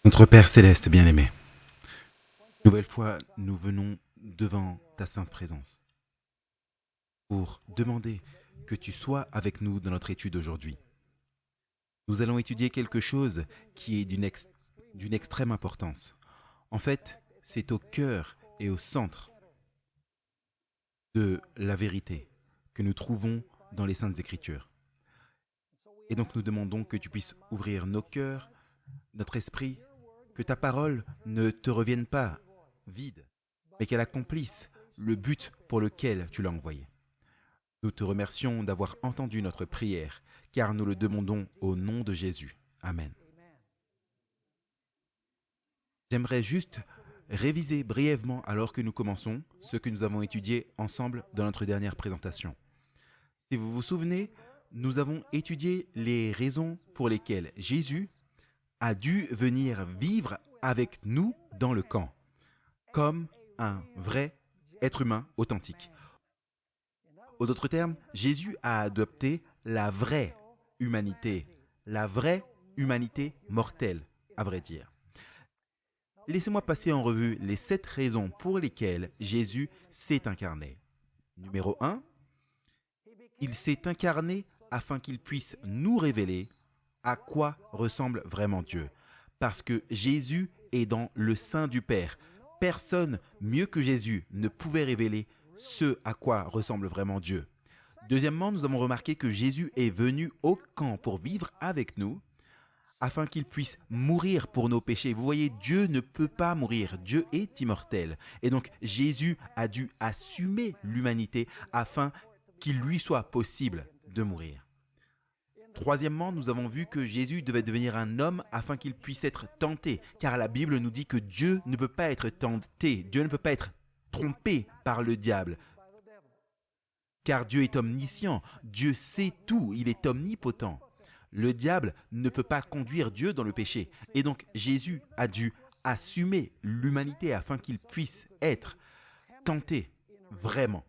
Notre Père céleste bien-aimé, une nouvelle fois, nous venons devant ta sainte présence pour demander que tu sois avec nous dans notre étude aujourd'hui. Nous allons étudier quelque chose qui est d'une extrême importance. En fait, c'est au cœur et au centre de la vérité que nous trouvons dans les Saintes Écritures. Et donc nous demandons que tu puisses ouvrir nos cœurs, notre esprit, que ta parole ne te revienne pas vide, mais qu'elle accomplisse le but pour lequel tu l'as envoyée. Nous te remercions d'avoir entendu notre prière, car nous le demandons au nom de Jésus. Amen. J'aimerais juste réviser brièvement, alors que nous commençons, ce que nous avons étudié ensemble dans notre dernière présentation. Si vous vous souvenez, nous avons étudié les raisons pour lesquelles Jésus a dû venir vivre avec nous dans le camp, comme un vrai être humain authentique. En d'autres termes, Jésus a adopté la vraie humanité mortelle, à vrai dire. Laissez-moi passer en revue les 7 raisons pour lesquelles Jésus s'est incarné. Numéro 1, il s'est incarné afin qu'il puisse nous révéler à quoi ressemble vraiment Dieu. Parce que Jésus est dans le sein du Père. Personne mieux que Jésus ne pouvait révéler ce à quoi ressemble vraiment Dieu. Deuxièmement, nous avons remarqué que Jésus est venu au camp pour vivre avec nous, afin qu'il puisse mourir pour nos péchés. Vous voyez, Dieu ne peut pas mourir, Dieu est immortel. Et donc Jésus a dû assumer l'humanité afin qu'il lui soit possible de mourir. Troisièmement, nous avons vu que Jésus devait devenir un homme afin qu'il puisse être tenté, car la Bible nous dit que Dieu ne peut pas être tenté, Dieu ne peut pas être trompé par le diable, car Dieu est omniscient, Dieu sait tout, il est omnipotent. Le diable ne peut pas conduire Dieu dans le péché, et donc Jésus a dû assumer l'humanité afin qu'il puisse être tenté vraiment.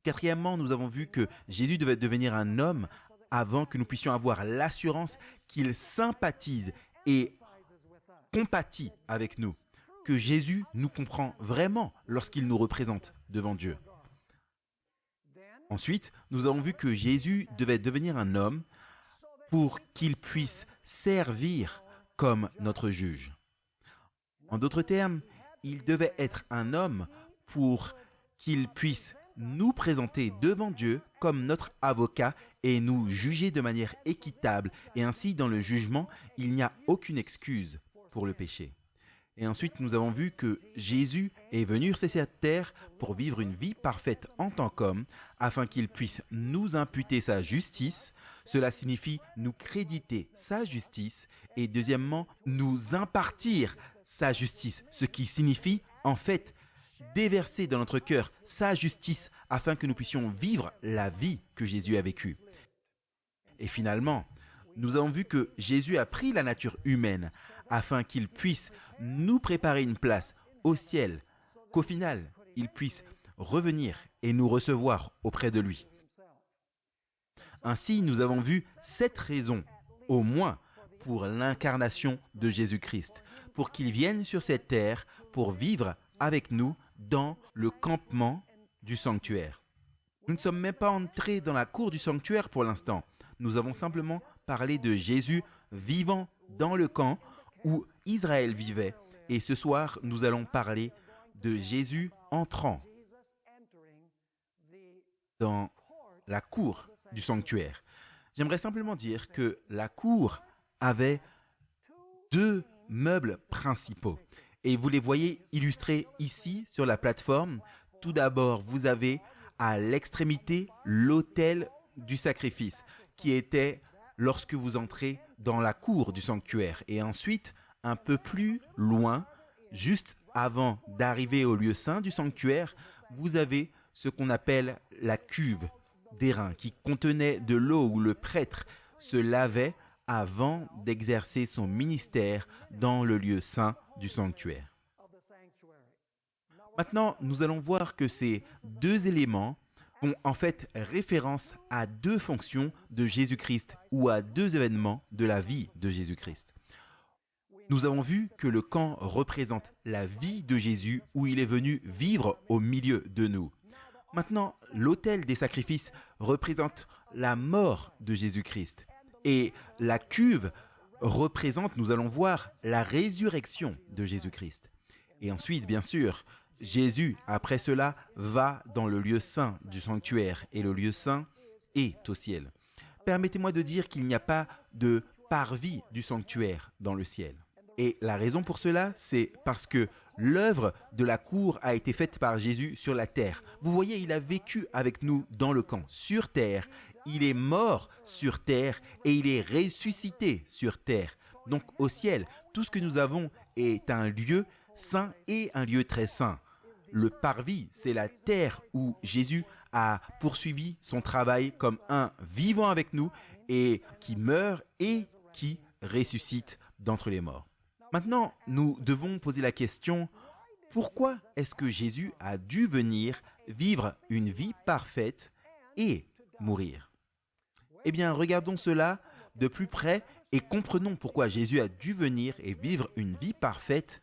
Quatrièmement, nous avons vu que Jésus devait devenir un homme avant que nous puissions avoir l'assurance qu'il sympathise et compatit avec nous, que Jésus nous comprend vraiment lorsqu'il nous représente devant Dieu. Ensuite, nous avons vu que Jésus devait devenir un homme pour qu'il puisse servir comme notre juge. En d'autres termes, il devait être un homme pour qu'il puisse nous présenter devant Dieu comme notre avocat et nous juger de manière équitable. Et ainsi, dans le jugement, il n'y a aucune excuse pour le péché. Et ensuite, nous avons vu que Jésus est venu sur cette terre pour vivre une vie parfaite en tant qu'homme, afin qu'il puisse nous imputer sa justice. Cela signifie nous créditer sa justice et deuxièmement, nous impartir sa justice, ce qui signifie en fait déverser dans notre cœur sa justice afin que nous puissions vivre la vie que Jésus a vécue. Et finalement, nous avons vu que Jésus a pris la nature humaine afin qu'il puisse nous préparer une place au ciel, qu'au final, il puisse revenir et nous recevoir auprès de lui. Ainsi, nous avons vu 7 raisons, au moins, pour l'incarnation de Jésus-Christ, pour qu'il vienne sur cette terre pour vivre avec nous dans le campement du sanctuaire. Nous ne sommes même pas entrés dans la cour du sanctuaire pour l'instant. Nous avons simplement parlé de Jésus vivant dans le camp où Israël vivait. Et ce soir, nous allons parler de Jésus entrant dans la cour du sanctuaire. J'aimerais simplement dire que la cour avait 2 meubles principaux. Et vous les voyez illustrés ici sur la plateforme. Tout d'abord, vous avez à l'extrémité l'autel du sacrifice, qui était lorsque vous entrez dans la cour du sanctuaire. Et ensuite, un peu plus loin, juste avant d'arriver au lieu saint du sanctuaire, vous avez ce qu'on appelle la cuve d'airain, qui contenait de l'eau où le prêtre se lavait avant d'exercer son ministère dans le lieu saint du sanctuaire. Maintenant, nous allons voir que ces 2 éléments font en fait référence à 2 fonctions de Jésus-Christ ou à 2 événements de la vie de Jésus-Christ. Nous avons vu que le camp représente la vie de Jésus où il est venu vivre au milieu de nous. Maintenant, l'autel des sacrifices représente la mort de Jésus-Christ. Et la cuve représente, nous allons voir, la résurrection de Jésus-Christ. Et ensuite, bien sûr, Jésus, après cela, va dans le lieu saint du sanctuaire. Et le lieu saint est au ciel. Permettez-moi de dire qu'il n'y a pas de parvis du sanctuaire dans le ciel. Et la raison pour cela, c'est parce que l'œuvre de la cour a été faite par Jésus sur la terre. Vous voyez, il a vécu avec nous dans le camp, sur terre. Il est mort sur terre et il est ressuscité sur terre. Donc au ciel, tout ce que nous avons est un lieu saint et un lieu très saint. Le parvis, c'est la terre où Jésus a poursuivi son travail comme un vivant avec nous et qui meurt et qui ressuscite d'entre les morts. Maintenant, nous devons poser la question, pourquoi est-ce que Jésus a dû venir vivre une vie parfaite et mourir? Eh bien, regardons cela de plus près et comprenons pourquoi Jésus a dû venir et vivre une vie parfaite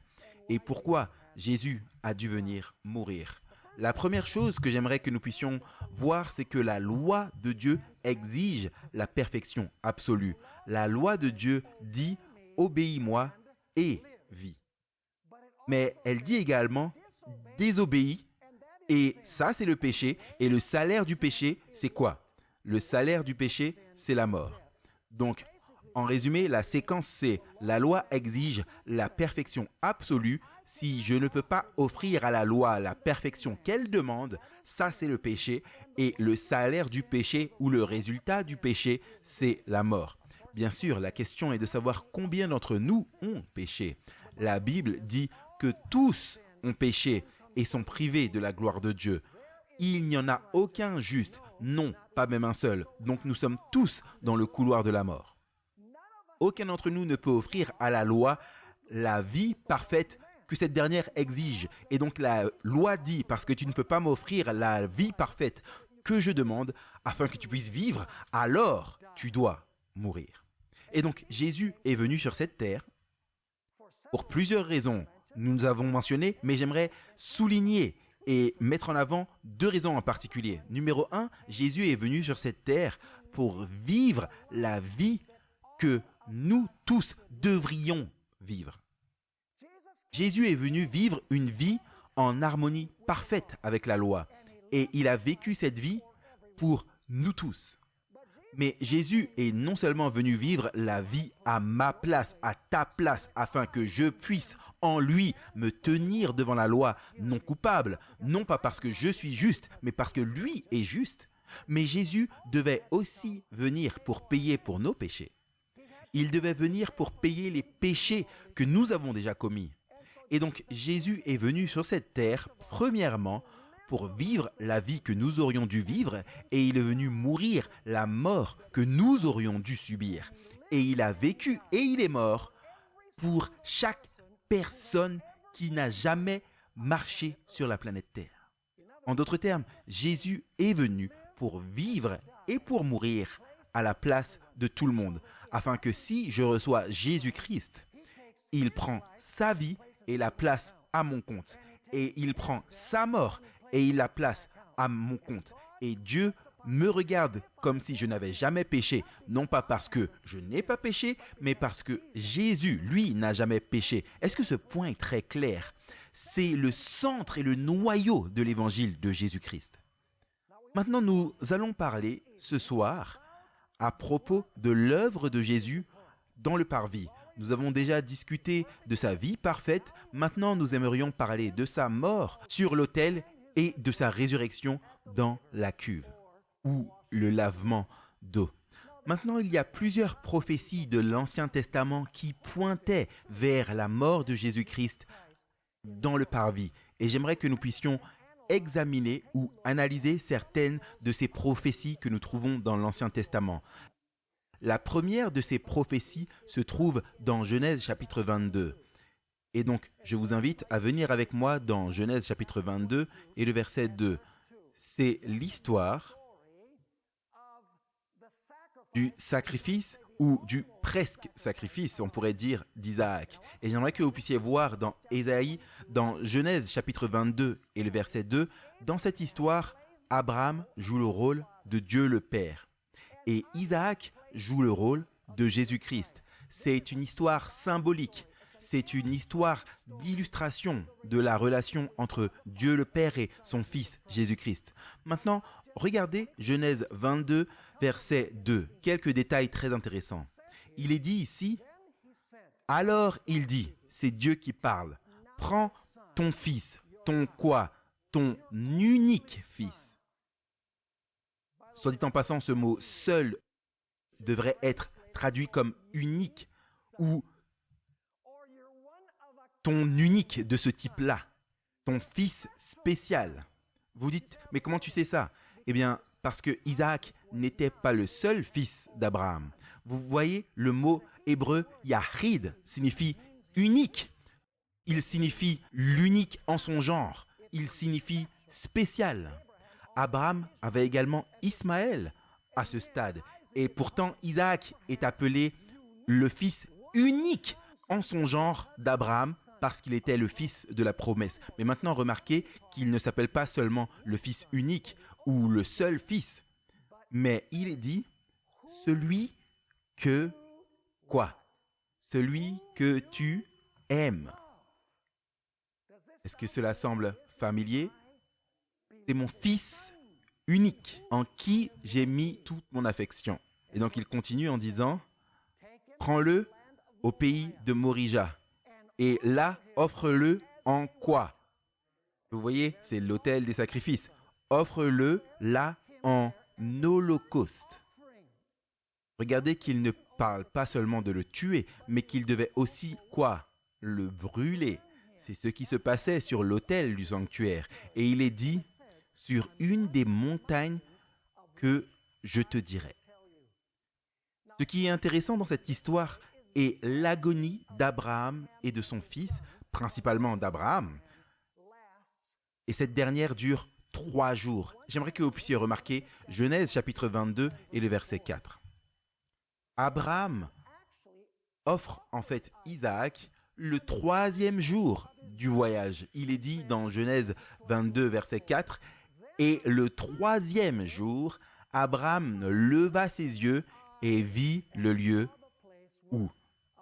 et pourquoi Jésus a dû venir mourir. La première chose que j'aimerais que nous puissions voir, c'est que la loi de Dieu exige la perfection absolue. La loi de Dieu dit « Obéis-moi et vis ». Mais elle dit également « Désobéis » et ça c'est le péché. Et le salaire du péché, c'est quoi? Le salaire du péché, c'est la mort. Donc, en résumé, la séquence c'est la loi exige la perfection absolue. Si je ne peux pas offrir à la loi la perfection qu'elle demande, ça c'est le péché. Et le salaire du péché ou le résultat du péché, c'est la mort. Bien sûr, la question est de savoir combien d'entre nous ont péché. La Bible dit que tous ont péché et sont privés de la gloire de Dieu. Il n'y en a aucun juste, non, pas même un seul. Donc nous sommes tous dans le couloir de la mort. Aucun d'entre nous ne peut offrir à la loi la vie parfaite que cette dernière exige. Et donc la loi dit, parce que tu ne peux pas m'offrir la vie parfaite que je demande, afin que tu puisses vivre, alors tu dois mourir. Et donc Jésus est venu sur cette terre pour plusieurs raisons. Nous avons mentionné, mais j'aimerais souligner et mettre en avant deux raisons en particulier. Numéro 1, Jésus est venu sur cette terre pour vivre la vie que nous tous devrions vivre. Jésus est venu vivre une vie en harmonie parfaite avec la loi. Et il a vécu cette vie pour nous tous. Mais Jésus est non seulement venu vivre la vie à ma place, à ta place, afin que je puisse en lui me tenir devant la loi non coupable, non pas parce que je suis juste, mais parce que lui est juste. Mais Jésus devait aussi venir pour payer pour nos péchés. Il devait venir pour payer les péchés que nous avons déjà commis. Et donc Jésus est venu sur cette terre, premièrement, pour vivre la vie que nous aurions dû vivre, et il est venu mourir la mort que nous aurions dû subir. Et il a vécu et il est mort pour chaque personne qui n'a jamais marché sur la planète Terre. En d'autres termes, Jésus est venu pour vivre et pour mourir à la place de tout le monde, afin que si je reçois Jésus-Christ, il prend sa vie et la place à mon compte, et il prend sa mort et il la place à mon compte. Et Dieu me regarde comme si je n'avais jamais péché, non pas parce que je n'ai pas péché, mais parce que Jésus, lui, n'a jamais péché. Est-ce que ce point est très clair? C'est le centre et le noyau de l'évangile de Jésus-Christ. Maintenant, nous allons parler ce soir à propos de l'œuvre de Jésus dans le parvis. Nous avons déjà discuté de sa vie parfaite. Maintenant, nous aimerions parler de sa mort sur l'autel et de sa résurrection dans la cuve ou le lavement d'eau. Maintenant, il y a plusieurs prophéties de l'Ancien Testament qui pointaient vers la mort de Jésus-Christ dans le parvis. Et j'aimerais que nous puissions examiner ou analyser certaines de ces prophéties que nous trouvons dans l'Ancien Testament. La première de ces prophéties se trouve dans Genèse chapitre 22. Et donc, je vous invite à venir avec moi dans Genèse chapitre 22 et le verset 2. C'est l'histoire du sacrifice ou du presque sacrifice, on pourrait dire, d'Isaac. Et j'aimerais que vous puissiez voir dans Ésaïe, dans Genèse chapitre 22 et le verset 2, dans cette histoire, Abraham joue le rôle de Dieu le Père. Et Isaac joue le rôle de Jésus-Christ. C'est une histoire symbolique. C'est une histoire d'illustration de la relation entre Dieu le Père et son Fils Jésus-Christ. Maintenant, regardez Genèse 22, verset 2. Quelques détails très intéressants. Il est dit ici, « Alors il dit, c'est Dieu qui parle, prends ton fils, ton quoi, ton unique fils. » Soit dit en passant, ce mot « seul » devrait être traduit comme « unique » ou ton unique de ce type-là, ton fils spécial. Vous dites, mais comment tu sais ça? Eh bien, parce que Isaac n'était pas le seul fils d'Abraham. Vous voyez, le mot hébreu Yahid signifie unique. Il signifie l'unique en son genre. Il signifie spécial. Abraham avait également Ismaël à ce stade. Et pourtant, Isaac est appelé le fils unique en son genre d'Abraham parce qu'il était le fils de la promesse. Mais maintenant, remarquez qu'il ne s'appelle pas seulement le fils unique ou le seul fils, mais il est dit celui que quoi? Celui que tu aimes. Est-ce que cela semble familier? C'est mon fils unique en qui j'ai mis toute mon affection. Et donc il continue en disant, prends-le au pays de Morija et là offre-le en quoi? Vous voyez, c'est l'autel des sacrifices. Offre-le là en holocauste. Regardez qu'il ne parle pas seulement de le tuer, mais qu'il devait aussi quoi? Le brûler. C'est ce qui se passait sur l'autel du sanctuaire. Et il est dit, sur une des montagnes que je te dirai. Ce qui est intéressant dans cette histoire est l'agonie d'Abraham et de son fils, principalement d'Abraham. Et cette dernière dure 3 jours. J'aimerais que vous puissiez remarquer Genèse chapitre 22 et le verset 4. Abraham offre en fait Isaac le 3e jour du voyage. Il est dit dans Genèse 22 verset 4, « Et le 3e jour, Abraham leva ses yeux et vit le lieu où?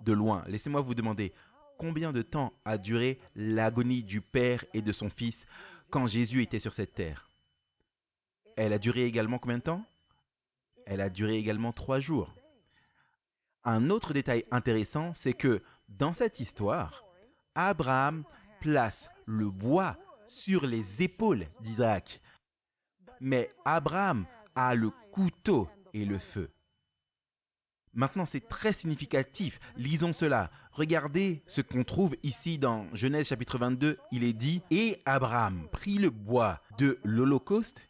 De loin. » Laissez-moi vous demander, combien de temps a duré l'agonie du Père et de son Fils quand Jésus était sur cette terre? Elle a duré également combien de temps? Elle a duré également 3 jours. Un autre détail intéressant, c'est que dans cette histoire, Abraham place le bois sur les épaules d'Isaac. Mais Abraham a le couteau et le feu. Maintenant, c'est très significatif. Lisons cela. Regardez ce qu'on trouve ici dans Genèse chapitre 22. Il est dit, « Et Abraham prit le bois de l'Holocauste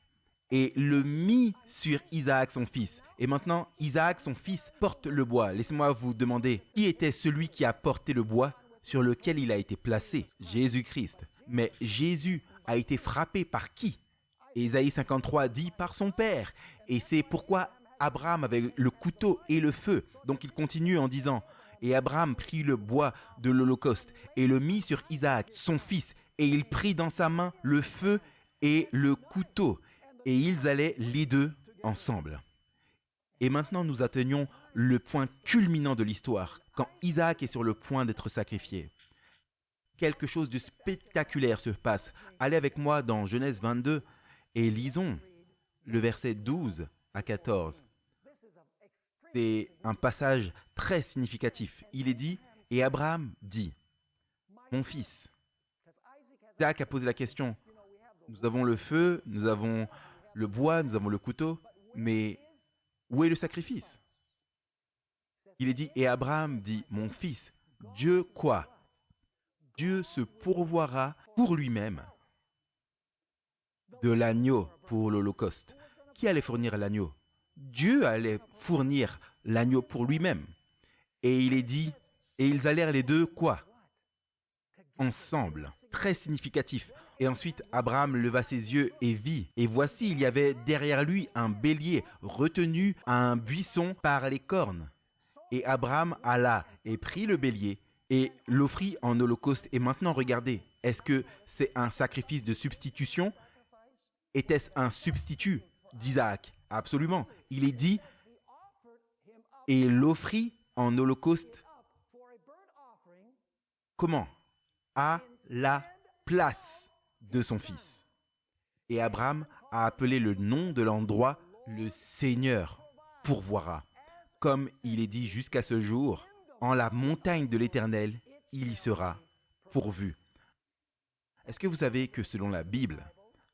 et le mit sur Isaac son fils. » Et maintenant, Isaac son fils porte le bois. Laissez-moi vous demander, qui était celui qui a porté le bois sur lequel il a été placé? Jésus-Christ. Mais Jésus a été frappé par qui? Ésaïe 53 dit par son père. Et c'est pourquoi Abraham avait le couteau et le feu. Donc il continue en disant, « Et Abraham prit le bois de l'Holocauste et le mit sur Isaac, son fils, et il prit dans sa main le feu et le couteau. Et ils allaient les deux ensemble. » Et maintenant nous atteignons le point culminant de l'histoire, quand Isaac est sur le point d'être sacrifié. Quelque chose de spectaculaire se passe. Allez avec moi dans Genèse 22 et lisons le verset 12 à 14. C'est un passage très significatif. Il est dit, « Et Abraham dit, « Mon fils. » Isaac a posé la question, « Nous avons le feu, nous avons le bois, nous avons le couteau, mais où est le sacrifice ?» Il est dit, « Et Abraham dit, « Mon fils, Dieu quoi? Dieu se pourvoira pour lui-même de l'agneau pour l'Holocauste. » Qui allait fournir l'agneau? Dieu allait fournir l'agneau pour lui-même. Et il est dit, et ils allèrent les deux quoi? Ensemble. Très significatif. Et ensuite, Abraham leva ses yeux et vit. Et voici, il y avait derrière lui un bélier retenu à un buisson par les cornes. Et Abraham alla et prit le bélier et l'offrit en holocauste. Et maintenant, regardez, est-ce que c'est un sacrifice de substitution? Était-ce un substitut d'Isaac? Absolument. Il est dit, et l'offrit en holocauste. Comment? À la place de son fils. Et Abraham a appelé le nom de l'endroit le Seigneur pourvoira. Comme il est dit jusqu'à ce jour, en la montagne de l'Éternel, il y sera pourvu. Est-ce que vous savez que selon la Bible,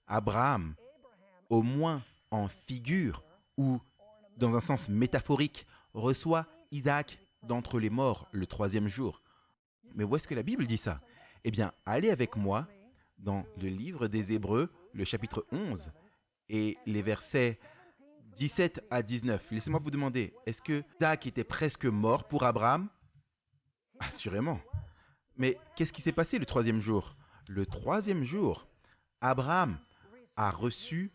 Abraham, au moins en figure ou dans un sens métaphorique, reçoit Isaac d'entre les morts le 3e jour? Mais où est-ce que la Bible dit ça? Eh bien, allez avec moi dans le livre des Hébreux, le chapitre 11, et les versets 17 à 19. Laissez-moi vous demander, est-ce que Isaac était presque mort pour Abraham? Assurément. Mais qu'est-ce qui s'est passé le 3e jour? Le 3e jour, Abraham a reçu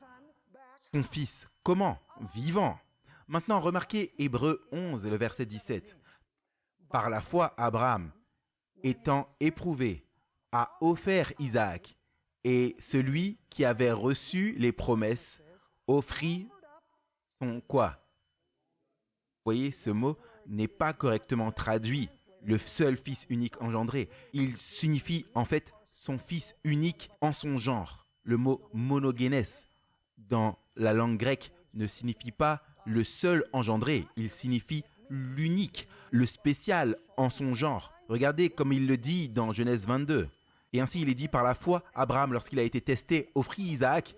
son fils. Comment? Vivant. Maintenant, remarquez Hébreux 11, le verset 17. Par la foi, Abraham, étant éprouvé, a offert Isaac, et celui qui avait reçu les promesses offrit son quoi? Vous voyez, ce mot n'est pas correctement traduit. Le seul fils unique engendré. Il signifie en fait son fils unique en son genre. Le mot monogénès dans la langue grecque ne signifie pas le seul engendré. Il signifie l'unique, le spécial en son genre. Regardez comme il le dit dans Genèse 22. Et ainsi il est dit par la foi, Abraham, lorsqu'il a été testé, offrit Isaac,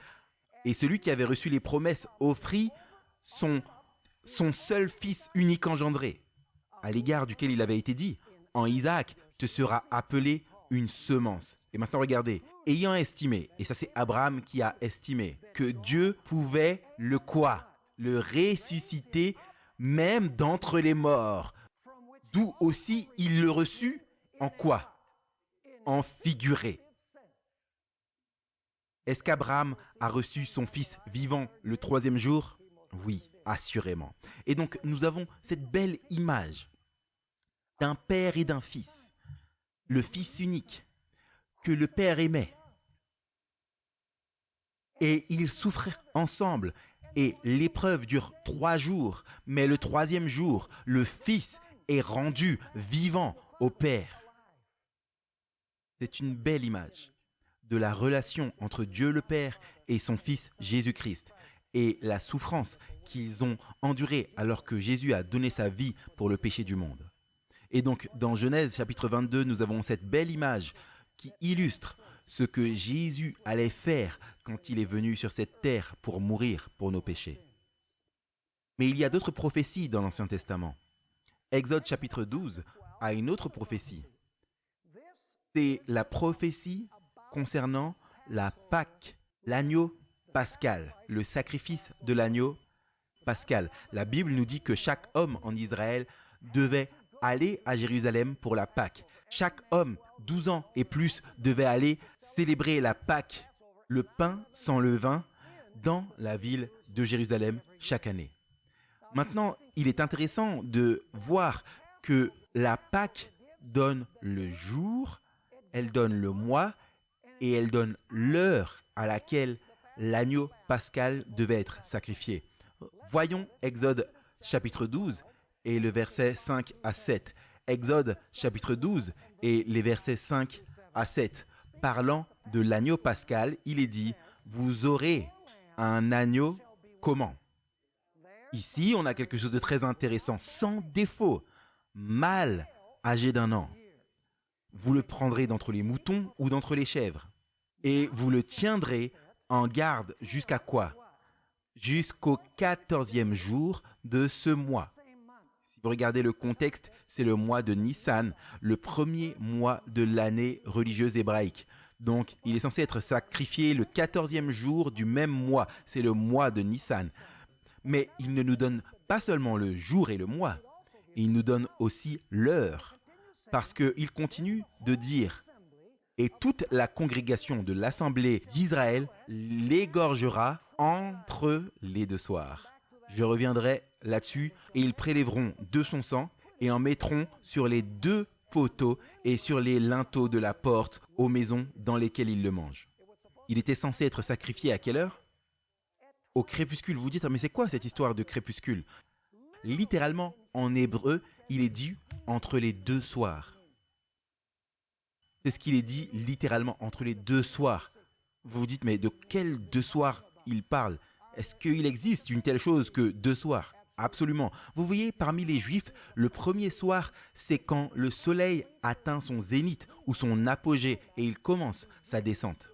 et celui qui avait reçu les promesses offrit son seul fils unique engendré, à l'égard duquel il avait été dit, en Isaac te sera appelé une semence. Et maintenant regardez, ayant estimé, et ça c'est Abraham qui a estimé, que Dieu pouvait le quoi? Le ressusciter même d'entre les morts. D'où aussi il le reçut en quoi? En figuré. Est-ce qu'Abraham a reçu son fils vivant le 3e jour? Oui, assurément. Et donc nous avons cette belle image d'un père et d'un fils, le fils unique que le père aimait. Et ils souffrent ensemble. Et l'épreuve dure 3 jours, mais le 3e jour, le fils est rendu vivant au père. C'est une belle image de la relation entre Dieu le Père et son Fils Jésus-Christ et la souffrance qu'ils ont endurée alors que Jésus a donné sa vie pour le péché du monde. Et donc dans Genèse chapitre 22, nous avons cette belle image qui illustre ce que Jésus allait faire quand il est venu sur cette terre pour mourir pour nos péchés. Mais il y a d'autres prophéties dans l'Ancien Testament. Exode chapitre 12 a une autre prophétie. C'est la prophétie concernant la Pâque, l'agneau pascal, le sacrifice de l'agneau pascal. La Bible nous dit que chaque homme en Israël devait aller à Jérusalem pour la Pâque. Chaque homme, 12 ans et plus, devait aller célébrer la Pâque, le pain sans levain, dans la ville de Jérusalem chaque année. Maintenant, il est intéressant de voir que la Pâque donne le jour, elle donne le mois et elle donne l'heure à laquelle l'agneau pascal devait être sacrifié. Voyons Exode chapitre 12 et le verset 5 à 7. Exode chapitre 12 et les versets 5 à 7. Parlant de l'agneau pascal, il est dit « Vous aurez un agneau comment ?» Ici, on a quelque chose de très intéressant, sans défaut, mâle, âgé d'1 an. Vous le prendrez d'entre les moutons ou d'entre les chèvres. Et vous le tiendrez en garde jusqu'à quoi? Jusqu'au 14e jour de ce mois. Si vous regardez le contexte, c'est le mois de Nissan, le premier mois de l'année religieuse hébraïque. Donc, il est censé être sacrifié le 14e jour du même mois. C'est le mois de Nissan. Mais il ne nous donne pas seulement le jour et le mois, il nous donne aussi l'heure. Parce qu'il continue de dire « Et toute la congrégation de l'assemblée d'Israël l'égorgera entre les 2 soirs. » Je reviendrai là-dessus. « Et ils prélèveront de son sang et en mettront sur les 2 poteaux et sur les linteaux de la porte aux maisons dans lesquelles ils le mangent. Il était censé être sacrifié à quelle heure? Au crépuscule. Vous dites, ah, mais c'est quoi cette histoire de crépuscule? Littéralement, en hébreu, il est dit entre les 2 soirs. C'est ce qu'il est dit littéralement, entre les 2 soirs. Vous vous dites, mais de quels 2 soirs il parle? Est-ce qu'il existe une telle chose que 2 soirs? Absolument. Vous voyez, parmi les Juifs, le premier soir, c'est quand le soleil atteint son zénith ou son apogée et il commence sa descente.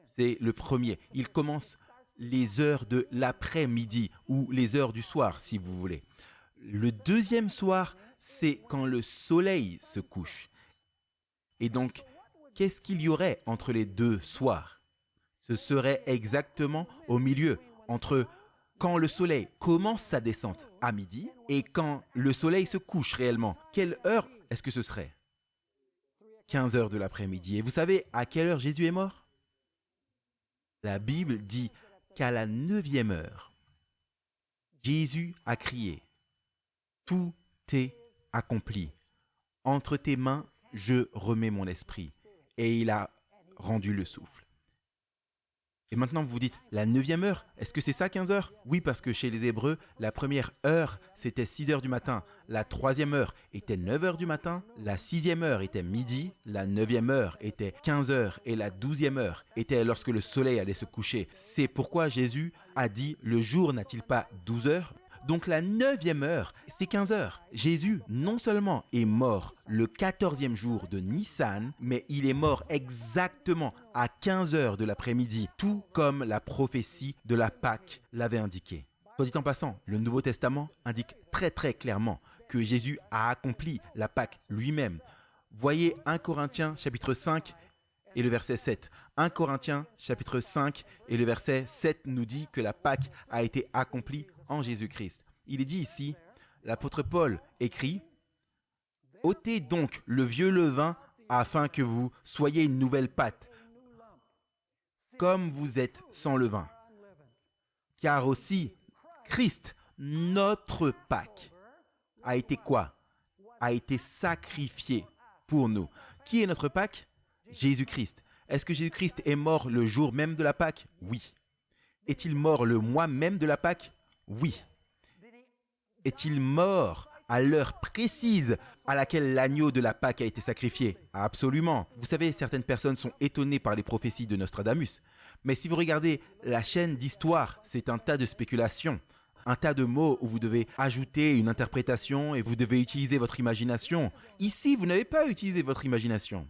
C'est le premier. Il commence les heures de l'après-midi ou les heures du soir, si vous voulez. Le deuxième soir, c'est quand le soleil se couche. Et donc, qu'est-ce qu'il y aurait entre les 2 soirs? Ce serait exactement au milieu, entre quand le soleil commence sa descente à midi et quand le soleil se couche réellement. Quelle heure est-ce que ce serait? 15 heures de l'après-midi. Et vous savez à quelle heure Jésus est mort? La Bible dit qu'à la 9e heure, Jésus a crié « Tout est accompli. Entre tes mains, je remets mon esprit. » Et il a rendu le souffle. Et maintenant, vous vous dites, la 9e heure, est-ce que c'est ça 15 heures? Oui, parce que chez les Hébreux, la première heure, c'était 6 heures du matin. La 3e heure était 9 heures du matin. La 6e heure était midi. La 9e heure était 15 heures. Et la 12e heure était lorsque le soleil allait se coucher. C'est pourquoi Jésus a dit, le jour n'a-t-il pas 12 heures? Donc la 9e heure, c'est 15 heures. Jésus, non seulement est mort le 14e jour de Nissan, mais il est mort exactement à 15 heures de l'après-midi, tout comme la prophétie de la Pâque l'avait indiqué. Soit dit en passant, le Nouveau Testament indique très très clairement que Jésus a accompli la Pâque lui-même. Voyez 1 Corinthiens chapitre 5 et le verset 7. 1 Corinthiens chapitre 5 et le verset 7 nous dit que la Pâque a été accomplie en Jésus-Christ. Il est dit ici, l'apôtre Paul écrit « Ôtez donc le vieux levain afin que vous soyez une nouvelle pâte, comme vous êtes sans levain. Car aussi Christ, notre Pâque, a été quoi? A été sacrifié pour nous. Qui est notre Pâque? Jésus-Christ. Est-ce que Jésus-Christ est mort le jour même de la Pâque? Oui. Est-il mort le mois même de la Pâque? Oui. Est-il mort à l'heure précise à laquelle l'agneau de la Pâque a été sacrifié? Absolument. Vous savez, certaines personnes sont étonnées par les prophéties de Nostradamus. Mais si vous regardez la chaîne d'histoire, c'est un tas de spéculations, un tas de mots où vous devez ajouter une interprétation et vous devez utiliser votre imagination. Ici, vous n'avez pas utilisé votre imagination.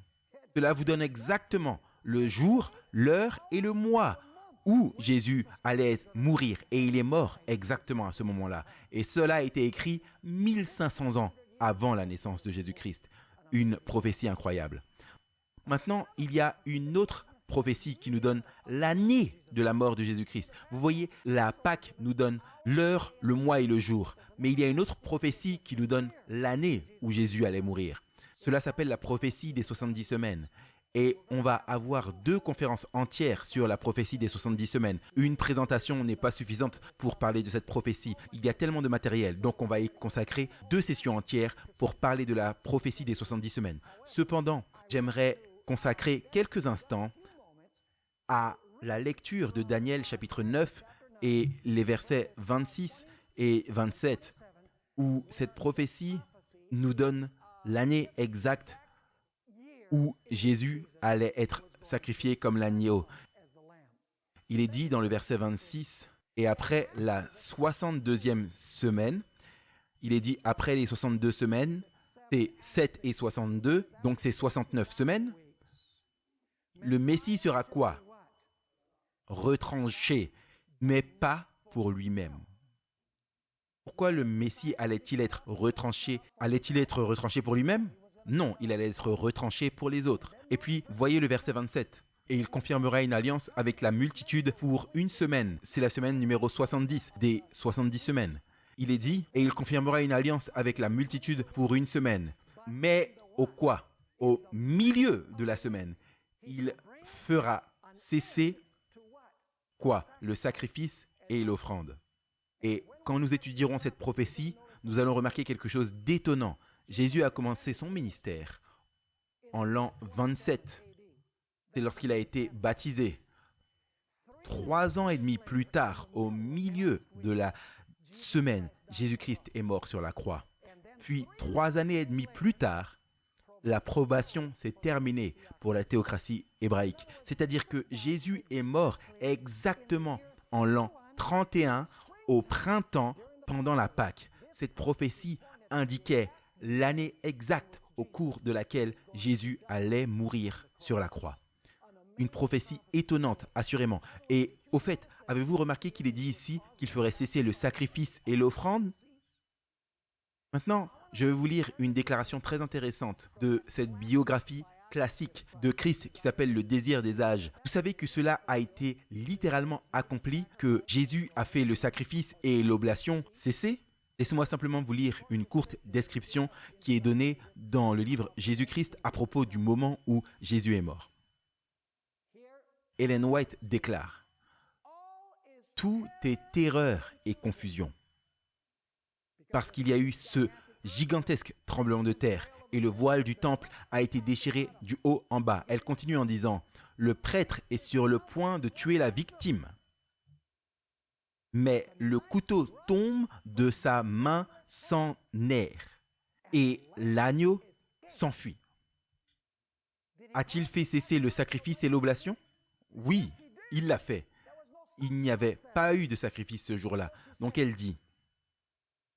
Cela vous donne exactement le jour, l'heure et le mois où Jésus allait mourir. Et il est mort exactement à ce moment-là. Et cela a été écrit 1500 ans avant la naissance de Jésus-Christ. Une prophétie incroyable. Maintenant, il y a une autre prophétie qui nous donne l'année de la mort de Jésus-Christ. Vous voyez, la Pâque nous donne l'heure, le mois et le jour. Mais il y a une autre prophétie qui nous donne l'année où Jésus allait mourir. Cela s'appelle la prophétie des 70 semaines. Et on va avoir 2 conférences entières sur la prophétie des 70 semaines. Une présentation n'est pas suffisante pour parler de cette prophétie. Il y a tellement de matériel, donc on va y consacrer 2 sessions entières pour parler de la prophétie des 70 semaines. Cependant, j'aimerais consacrer quelques instants à la lecture de Daniel chapitre 9 et les versets 26 et 27, où cette prophétie nous donne l'année exacte où Jésus allait être sacrifié comme l'agneau. Il est dit dans le verset 26, et après la 62e semaine, il est dit après les 62 semaines, c'est 7 et 62, donc c'est 69 semaines. Le Messie sera quoi? Retranché, mais pas pour lui-même. Pourquoi le Messie allait-il être retranché? Allait-il être retranché pour lui-même? Non, il allait être retranché pour les autres. Et puis, voyez le verset 27. Et il confirmera une alliance avec la multitude pour une semaine. C'est la semaine numéro 70 des 70 semaines. Il est dit, et il confirmera une alliance avec la multitude pour une semaine. Mais au quoi? Au milieu de la semaine, il fera cesser quoi? Le sacrifice et l'offrande. Et quand nous étudierons cette prophétie, nous allons remarquer quelque chose d'étonnant. Jésus a commencé son ministère en l'an 27. C'est lorsqu'il a été baptisé. 3 ans et demi plus tard, au milieu de la semaine, Jésus-Christ est mort sur la croix. Puis 3 années et demie plus tard, l'approbation s'est terminée pour la théocratie hébraïque. C'est-à-dire que Jésus est mort exactement en l'an 31, au printemps, pendant la Pâque. Cette prophétie indiquait l'année exacte au cours de laquelle Jésus allait mourir sur la croix. Une prophétie étonnante, assurément. Et au fait, avez-vous remarqué qu'il est dit ici qu'il ferait cesser le sacrifice et l'offrande? Maintenant, je vais vous lire une déclaration très intéressante de cette biographie classique de Christ qui s'appelle Le désir des âges. Vous savez que cela a été littéralement accompli, que Jésus a fait le sacrifice et l'oblation cesser? Laissez-moi simplement vous lire une courte description qui est donnée dans le livre Jésus-Christ à propos du moment où Jésus est mort. Ellen White déclare: « Tout est terreur et confusion. Parce qu'il y a eu ce gigantesque tremblement de terre et le voile du temple a été déchiré du haut en bas. » Elle continue en disant: « Le prêtre est sur le point de tuer la victime. Mais le couteau tombe de sa main sans nerf et l'agneau s'enfuit. » A-t-il fait cesser le sacrifice et l'oblation? Oui, il l'a fait. Il n'y avait pas eu de sacrifice ce jour-là. Donc elle dit: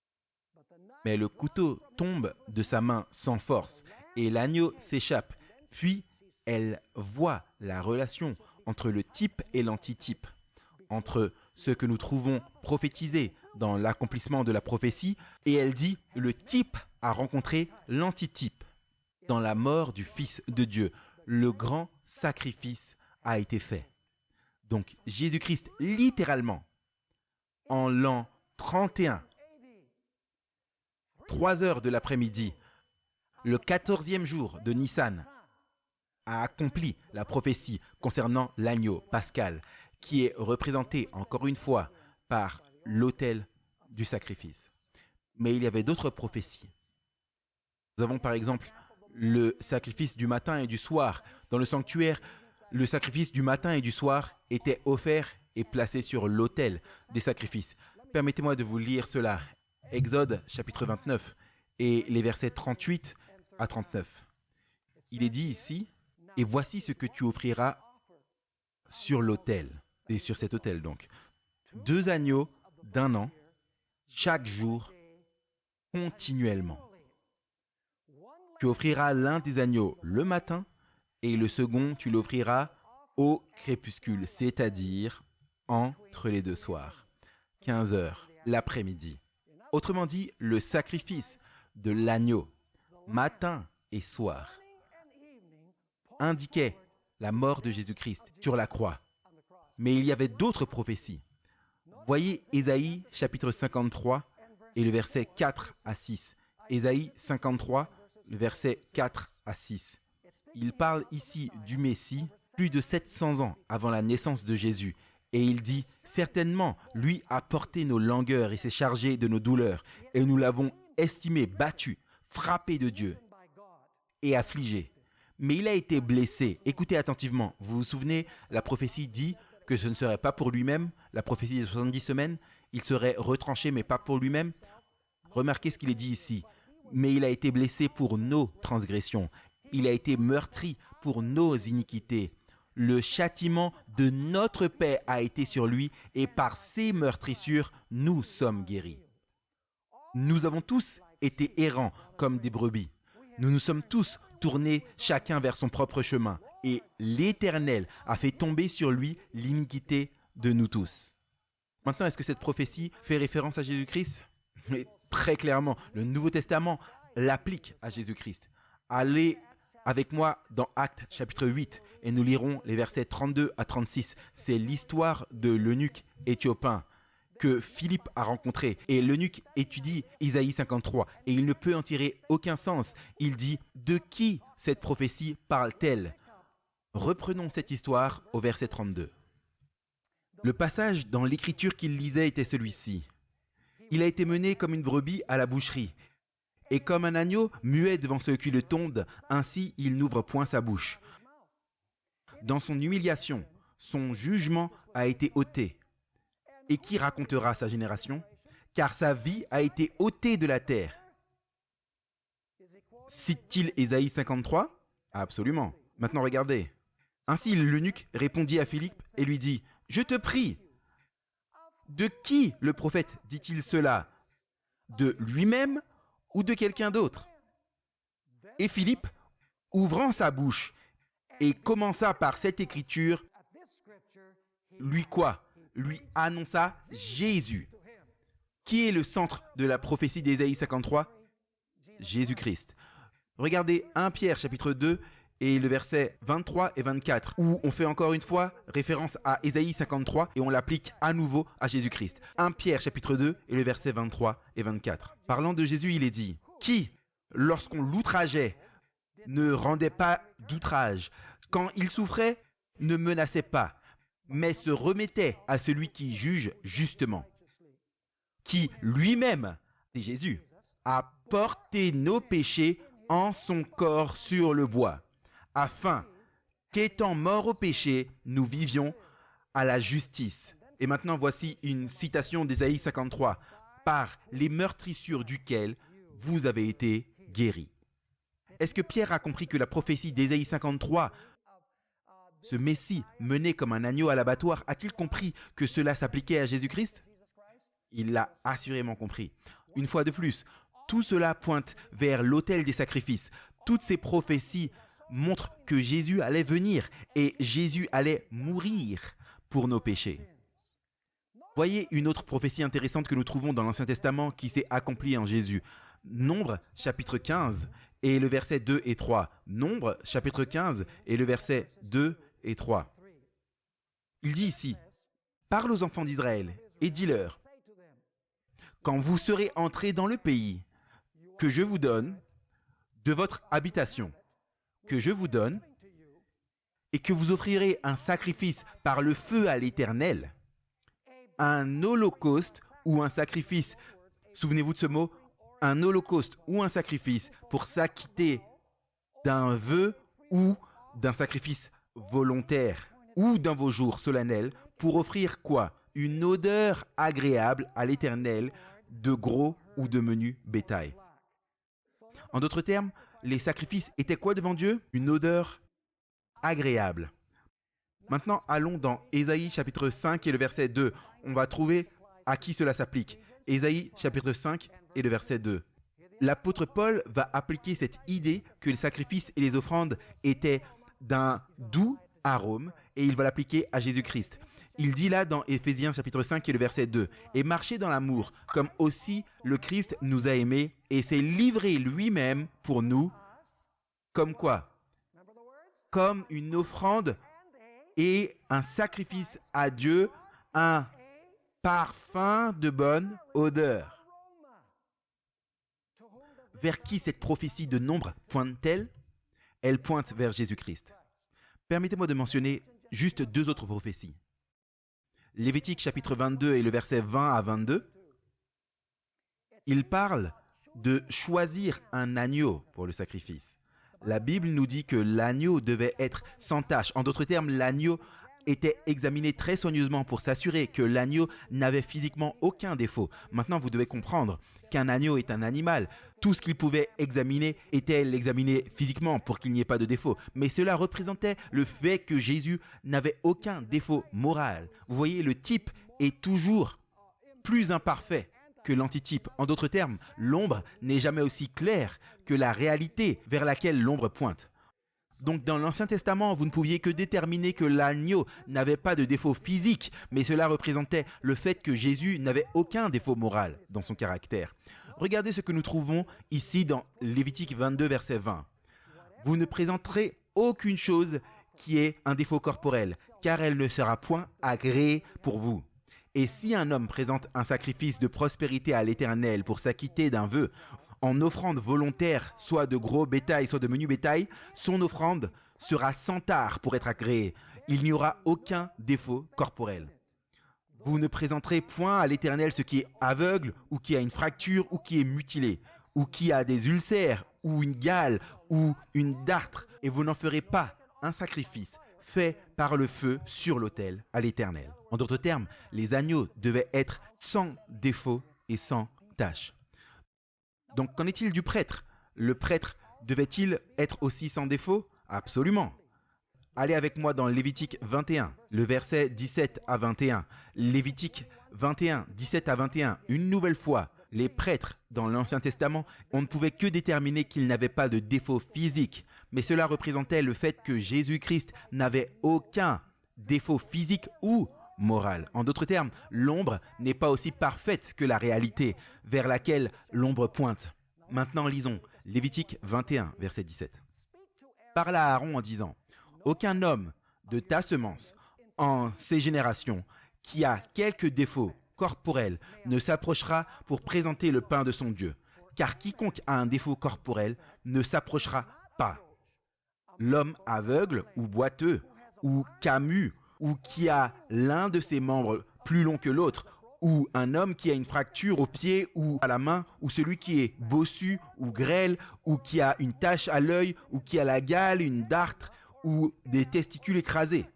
« Mais le couteau tombe de sa main sans force et l'agneau s'échappe. » Puis elle voit la relation entre le type et l'antitype, entre ce que nous trouvons prophétisé dans l'accomplissement de la prophétie, et elle dit: le type a rencontré l'antitype dans la mort du Fils de Dieu. Le grand sacrifice a été fait. Donc Jésus-Christ, littéralement, en l'an 31, 3 heures de l'après-midi, le 14e jour de Nissan, a accompli la prophétie concernant l'agneau pascal, qui est représenté encore une fois par l'autel du sacrifice. Mais il y avait d'autres prophéties. Nous avons par exemple le sacrifice du matin et du soir. Dans le sanctuaire, le sacrifice du matin et du soir était offert et placé sur l'autel des sacrifices. Permettez-moi de vous lire cela. Exode chapitre 29 et les versets 38 à 39. Il est dit ici: « Et voici ce que tu offriras sur l'autel. » Et sur cet autel donc. 2 agneaux d'1 an, chaque jour, continuellement. Tu offriras l'un des agneaux le matin et le second, tu l'offriras au crépuscule, c'est-à-dire entre les 2 soirs, 15 heures, l'après-midi. Autrement dit, le sacrifice de l'agneau, matin et soir, indiquait la mort de Jésus-Christ sur la croix. Mais il y avait d'autres prophéties. Voyez Ésaïe chapitre 53 et le verset 4 à 6. Ésaïe 53, le verset 4 à 6. Il parle ici du Messie plus de 700 ans avant la naissance de Jésus. Et il dit: « Certainement, lui a porté nos langueurs et s'est chargé de nos douleurs. Et nous l'avons estimé battu, frappé de Dieu et affligé. Mais il a été blessé. » Écoutez attentivement. Vous vous souvenez, la prophétie dit que ce ne serait pas pour lui-même. La prophétie des 70 semaines, il serait retranché, mais pas pour lui-même. Remarquez ce qu'il est dit ici. « Mais il a été blessé pour nos transgressions. Il a été meurtri pour nos iniquités. Le châtiment de notre paix a été sur lui, et par ses meurtrissures, nous sommes guéris. » Nous avons tous été errants comme des brebis. Nous nous sommes tous tournés chacun vers son propre chemin, et l'Éternel a fait tomber sur lui l'iniquité de nous tous. Maintenant, est-ce que cette prophétie fait référence à Jésus-Christ? Mais très clairement, le Nouveau Testament l'applique à Jésus-Christ. Allez avec moi dans Actes chapitre 8 et nous lirons les versets 32 à 36. C'est l'histoire de l'eunuque éthiopien que Philippe a rencontré. Et l'eunuque étudie Isaïe 53 et il ne peut en tirer aucun sens. Il dit: « De qui cette prophétie parle-t-elle » Reprenons cette histoire au verset 32. Le passage dans l'écriture qu'il lisait était celui-ci. « Il a été mené comme une brebis à la boucherie, Et comme un agneau muet devant ceux qui le tondent, ainsi il n'ouvre point sa bouche. Dans son humiliation, son jugement a été ôté. Et qui racontera sa génération? Car sa vie a été ôtée de la terre. Cite-t-il Ésaïe 53? Absolument. Maintenant regardez. Ainsi l'eunuque répondit à Philippe et lui dit, « Je te prie, de qui le prophète dit-il cela? De lui-même ou de quelqu'un d'autre ?» Et Philippe, ouvrant sa bouche et commença par cette écriture, lui quoi? Lui annonça Jésus. Qui est le centre de la prophétie d'Ésaïe 53? Jésus-Christ. Regardez 1 Pierre chapitre 2 et le verset 23 et 24, où on fait encore une fois référence à Ésaïe 53 et on l'applique à nouveau à Jésus-Christ. 1 Pierre chapitre 2 et le verset 23 et 24. Parlant de Jésus, il est dit, « Qui, lorsqu'on l'outrageait, ne rendait pas d'outrage, quand il souffrait, ne menaçait pas, mais se remettait à celui qui juge justement, qui lui-même, c'est Jésus, a porté nos péchés en son corps sur le bois, afin qu'étant morts au péché, nous vivions à la justice. » Et maintenant, voici une citation d'Ésaïe 53. « Par les meurtrissures duquel vous avez été guéris. » Est-ce que Pierre a compris que la prophétie d'Ésaïe 53, ce Messie mené comme un agneau à l'abattoir, a-t-il compris que cela s'appliquait à Jésus-Christ? Il l'a assurément compris. Une fois de plus, tout cela pointe vers l'autel des sacrifices. Toutes ces prophéties montrent que Jésus allait venir et Jésus allait mourir pour nos péchés. Voyez une autre prophétie intéressante que nous trouvons dans l'Ancien Testament qui s'est accomplie en Jésus. Nombre chapitre 15 et le verset 2 et 3. Nombre chapitre 15 et le verset 2 et 3. Il dit ici, « Parle aux enfants d'Israël et dis-leur, quand vous serez entrés dans le pays que je vous donne, de votre habitation, que je vous donne, et que vous offrirez un sacrifice par le feu à l'Éternel, un holocauste ou un sacrifice, souvenez-vous de ce mot, un holocauste ou un sacrifice pour s'acquitter d'un vœu ou d'un sacrifice volontaire ou dans vos jours solennels pour offrir quoi? Une odeur agréable à l'Éternel de gros ou de menu bétail. » En d'autres termes, les sacrifices étaient quoi devant Dieu? Une odeur agréable. Maintenant, allons dans Ésaïe chapitre 5 et le verset 2. On va trouver à qui cela s'applique. Ésaïe chapitre 5 et le verset 2. L'apôtre Paul va appliquer cette idée que les sacrifices et les offrandes étaient d'un doux arôme et il va l'appliquer à Jésus-Christ. Il dit là dans Éphésiens chapitre 5 et le verset 2, « Et marchez dans l'amour, comme aussi le Christ nous a aimés et s'est livré lui-même pour nous, comme quoi? Comme une offrande et un sacrifice à Dieu, un parfum de bonne odeur. » Vers qui cette prophétie de Nombre pointe-t-elle? Elle pointe vers Jésus-Christ. Permettez-moi de mentionner juste deux autres prophéties. Lévitique chapitre 22 et le verset 20 à 22, il parle de choisir un agneau pour le sacrifice. La Bible nous dit que l'agneau devait être sans tache. En d'autres termes, l'agneau était examiné très soigneusement pour s'assurer que l'agneau n'avait physiquement aucun défaut. Maintenant, vous devez comprendre qu'un agneau est un animal. Tout ce qu'il pouvait examiner était l'examiner physiquement pour qu'il n'y ait pas de défaut. Mais cela représentait le fait que Jésus n'avait aucun défaut moral. Vous voyez, le type est toujours plus imparfait que l'antitype. En d'autres termes, l'ombre n'est jamais aussi claire que la réalité vers laquelle l'ombre pointe. Donc dans l'Ancien Testament, vous ne pouviez que déterminer que l'agneau n'avait pas de défaut physique, mais cela représentait le fait que Jésus n'avait aucun défaut moral dans son caractère. Regardez ce que nous trouvons ici dans Lévitique 22, verset 20. « Vous ne présenterez aucune chose qui ait un défaut corporel, car elle ne sera point agréée pour vous. Et si un homme présente un sacrifice de prospérité à l'Éternel pour s'acquitter d'un vœu, en offrande volontaire, soit de gros bétail, soit de menu bétail, son offrande sera sans tare pour être agréée. Il n'y aura aucun défaut corporel. Vous ne présenterez point à l'Éternel ce qui est aveugle, ou qui a une fracture, ou qui est mutilé, ou qui a des ulcères, ou une gale, ou une dartre, et vous n'en ferez pas un sacrifice fait par le feu sur l'autel à l'Éternel. En d'autres termes, les agneaux devaient être sans défaut et sans tache. Donc, qu'en est-il du prêtre? Le prêtre devait-il être aussi sans défaut? Absolument. Allez avec moi dans Lévitique 21, le verset 17 à 21. Lévitique 21, 17 à 21. Une nouvelle fois, les prêtres dans l'Ancien Testament, on ne pouvait que déterminer qu'ils n'avaient pas de défaut physique. Mais cela représentait le fait que Jésus-Christ n'avait aucun défaut physique ou moral. En d'autres termes, l'ombre n'est pas aussi parfaite que la réalité vers laquelle l'ombre pointe. Maintenant, lisons Lévitique 21, verset 17. Parle à Aaron en disant: aucun homme de ta semence en ces générations qui a quelque défaut corporel ne s'approchera pour présenter le pain de son Dieu, car quiconque a un défaut corporel ne s'approchera pas. L'homme aveugle ou boiteux ou camus ou qui a l'un de ses membres plus long que l'autre, ou un homme qui a une fracture au pied ou à la main, ou celui qui est bossu ou grêle, ou qui a une tache à l'œil, ou qui a la gale, une dartre, ou des testicules écrasés.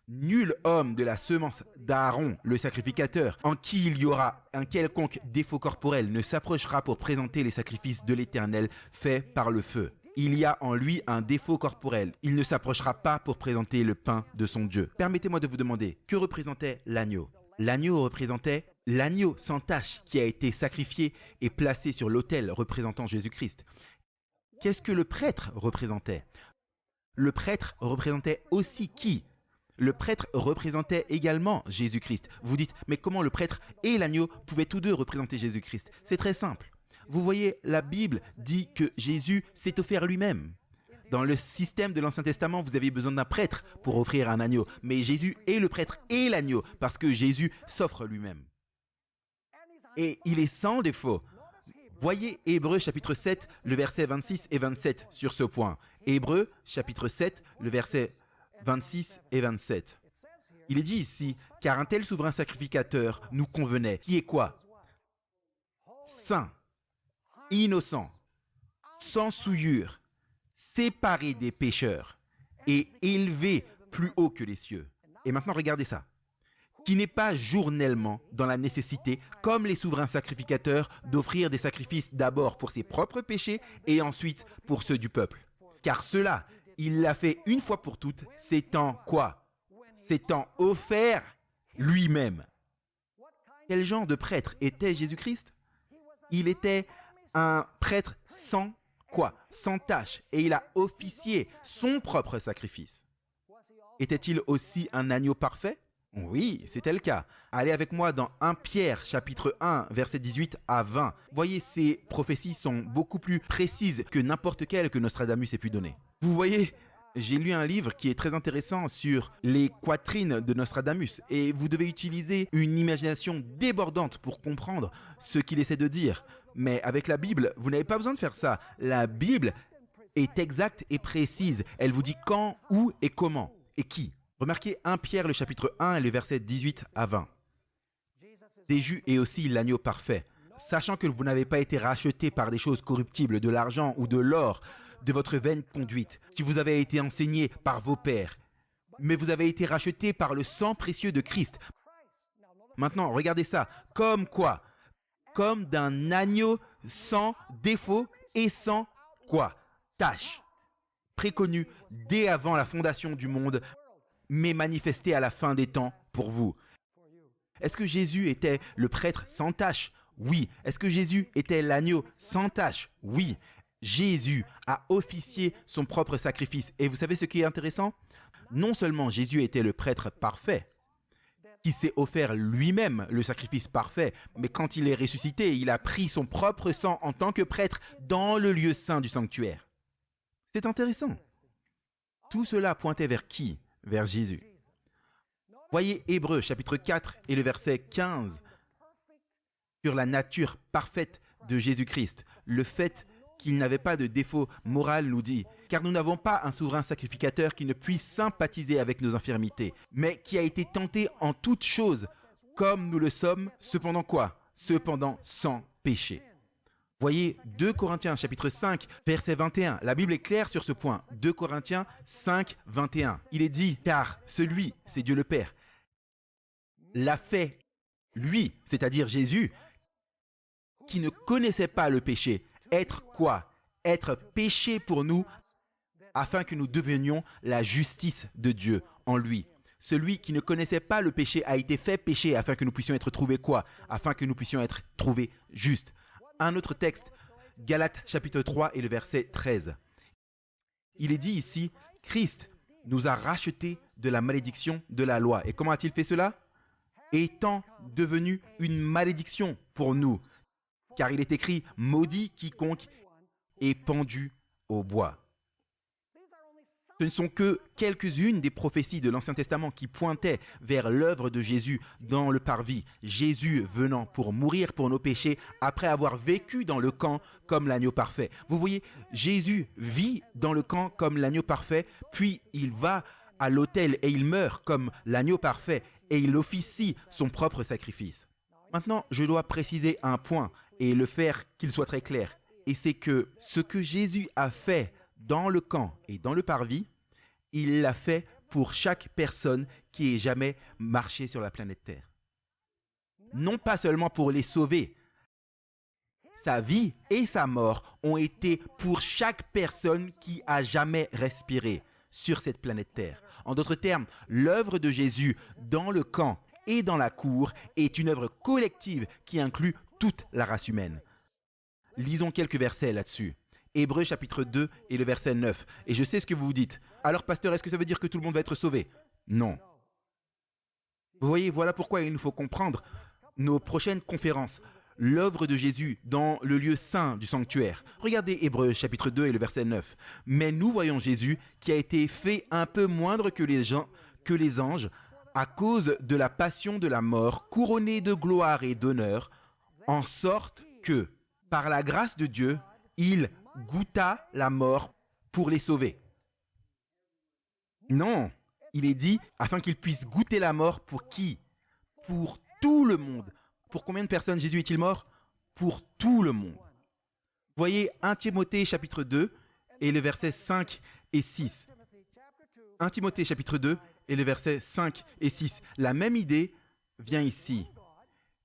Nul homme de la semence d'Aaron, le sacrificateur, en qui il y aura un quelconque défaut corporel, ne s'approchera pour présenter les sacrifices de l'Éternel faits par le feu. Il y a en lui un défaut corporel. Il ne s'approchera pas pour présenter le pain de son Dieu. Permettez-moi de vous demander, que représentait l'agneau? L'agneau représentait l'agneau sans tache qui a été sacrifié et placé sur l'autel représentant Jésus-Christ. Qu'est-ce que le prêtre représentait? Le prêtre représentait aussi qui? Le prêtre représentait également Jésus-Christ. Vous dites, mais comment le prêtre et l'agneau pouvaient tous deux représenter Jésus-Christ? C'est très simple. Vous voyez, la Bible dit que Jésus s'est offert lui-même. Dans le système de l'Ancien Testament, vous aviez besoin d'un prêtre pour offrir un agneau. Mais Jésus est le prêtre et l'agneau parce que Jésus s'offre lui-même. Et il est sans défaut. Voyez Hébreux chapitre 7, le verset 26 et 27 sur ce point. Hébreux chapitre 7, le verset 26 et 27. Il est dit ici, car un tel souverain sacrificateur nous convenait, qui est quoi? Saint, innocent, sans souillure, séparé des pécheurs et élevé plus haut que les cieux. Et maintenant, regardez ça. Qui n'est pas journellement dans la nécessité, comme les souverains sacrificateurs, d'offrir des sacrifices d'abord pour ses propres péchés et ensuite pour ceux du peuple. Car cela, il l'a fait une fois pour toutes, s'étant quoi? S'étant offert lui-même. Quel genre de prêtre était Jésus-Christ? Il était un prêtre sans quoi? Sans tache, et il a officié son propre sacrifice. Était-il aussi un agneau parfait? Oui, c'était le cas. Allez avec moi dans 1 Pierre, chapitre 1, versets 18 à 20. Voyez, ces prophéties sont beaucoup plus précises que n'importe quelle que Nostradamus ait pu donner. Vous voyez, j'ai lu un livre qui est très intéressant sur les quatraines de Nostradamus et vous devez utiliser une imagination débordante pour comprendre ce qu'il essaie de dire. Mais avec la Bible, vous n'avez pas besoin de faire ça. La Bible est exacte et précise. Elle vous dit quand, où et comment et qui. Remarquez 1 Pierre, le chapitre 1 et le verset 18 à 20. Jésus est aussi l'agneau parfait, sachant que vous n'avez pas été racheté par des choses corruptibles, de l'argent ou de l'or, de votre vaine conduite, qui vous avait été enseigné par vos pères. Mais vous avez été racheté par le sang précieux de Christ. Maintenant, regardez ça. Comme quoi? Comme d'un agneau sans défaut et sans quoi? Tache. Préconnu dès avant la fondation du monde, mais manifesté à la fin des temps pour vous. Est-ce que Jésus était le prêtre sans tache? Oui. Est-ce que Jésus était l'agneau sans tache? Oui. Jésus a officié son propre sacrifice. Et vous savez ce qui est intéressant? Non seulement Jésus était le prêtre parfait, qui s'est offert lui-même le sacrifice parfait, mais quand il est ressuscité, il a pris son propre sang en tant que prêtre dans le lieu saint du sanctuaire. C'est intéressant. Tout cela pointait vers qui? Vers Jésus. Voyez Hébreux chapitre 4 et le verset 15 sur la nature parfaite de Jésus-Christ. Le fait qu'il n'avait pas de défaut moral nous dit, car nous n'avons pas un souverain sacrificateur qui ne puisse sympathiser avec nos infirmités, mais qui a été tenté en toutes choses, comme nous le sommes, cependant quoi? Cependant sans péché. Voyez 2 Corinthiens chapitre 5 verset 21. La Bible est claire sur ce point. 2 Corinthiens 5, 21. Il est dit, car celui, c'est Dieu le Père, l'a fait, lui, c'est-à-dire Jésus, qui ne connaissait pas le péché. Être quoi? Être péché pour nous, afin que nous devenions la justice de Dieu en lui. Celui qui ne connaissait pas le péché a été fait péché afin que nous puissions être trouvés quoi? Afin que nous puissions être trouvés justes. Un autre texte, Galates chapitre 3 et le verset 13. Il est dit ici, Christ nous a rachetés de la malédiction de la loi. Et comment a-t-il fait cela? Étant devenu une malédiction pour nous. Car il est écrit, maudit quiconque est pendu au bois. Ce ne sont que quelques-unes des prophéties de l'Ancien Testament qui pointaient vers l'œuvre de Jésus dans le parvis. Jésus venant pour mourir pour nos péchés après avoir vécu dans le camp comme l'agneau parfait. Vous voyez, Jésus vit dans le camp comme l'agneau parfait, puis il va à l'autel et il meurt comme l'agneau parfait et il officie son propre sacrifice. Maintenant, je dois préciser un point et le faire qu'il soit très clair. Et c'est que ce que Jésus a fait dans le camp et dans le parvis, il l'a fait pour chaque personne qui ait jamais marché sur la planète Terre. Non pas seulement pour les sauver. Sa vie et sa mort ont été pour chaque personne qui a jamais respiré sur cette planète Terre. En d'autres termes, l'œuvre de Jésus dans le camp et dans la cour est une œuvre collective qui inclut toute la race humaine. Lisons quelques versets là-dessus. Hébreux chapitre 2 et le verset 9. Et je sais ce que vous vous dites. Alors pasteur, est-ce que ça veut dire que tout le monde va être sauvé? Non. Vous voyez, voilà pourquoi il nous faut comprendre nos prochaines conférences. L'œuvre de Jésus dans le lieu saint du sanctuaire. Regardez Hébreux chapitre 2 et le verset 9. Mais nous voyons Jésus qui a été fait un peu moindre que les anges à cause de la passion de la mort, couronné de gloire et d'honneur, en sorte que, par la grâce de Dieu, il goûta la mort pour les sauver. Non, il est dit afin qu'il puisse goûter la mort pour qui? Pour tout le monde. Pour combien de personnes Jésus est-il mort? Pour tout le monde. Voyez 1 Timothée chapitre 2 et le verset 5 et 6. 1 Timothée chapitre 2 et le verset 5 et 6. La même idée vient ici.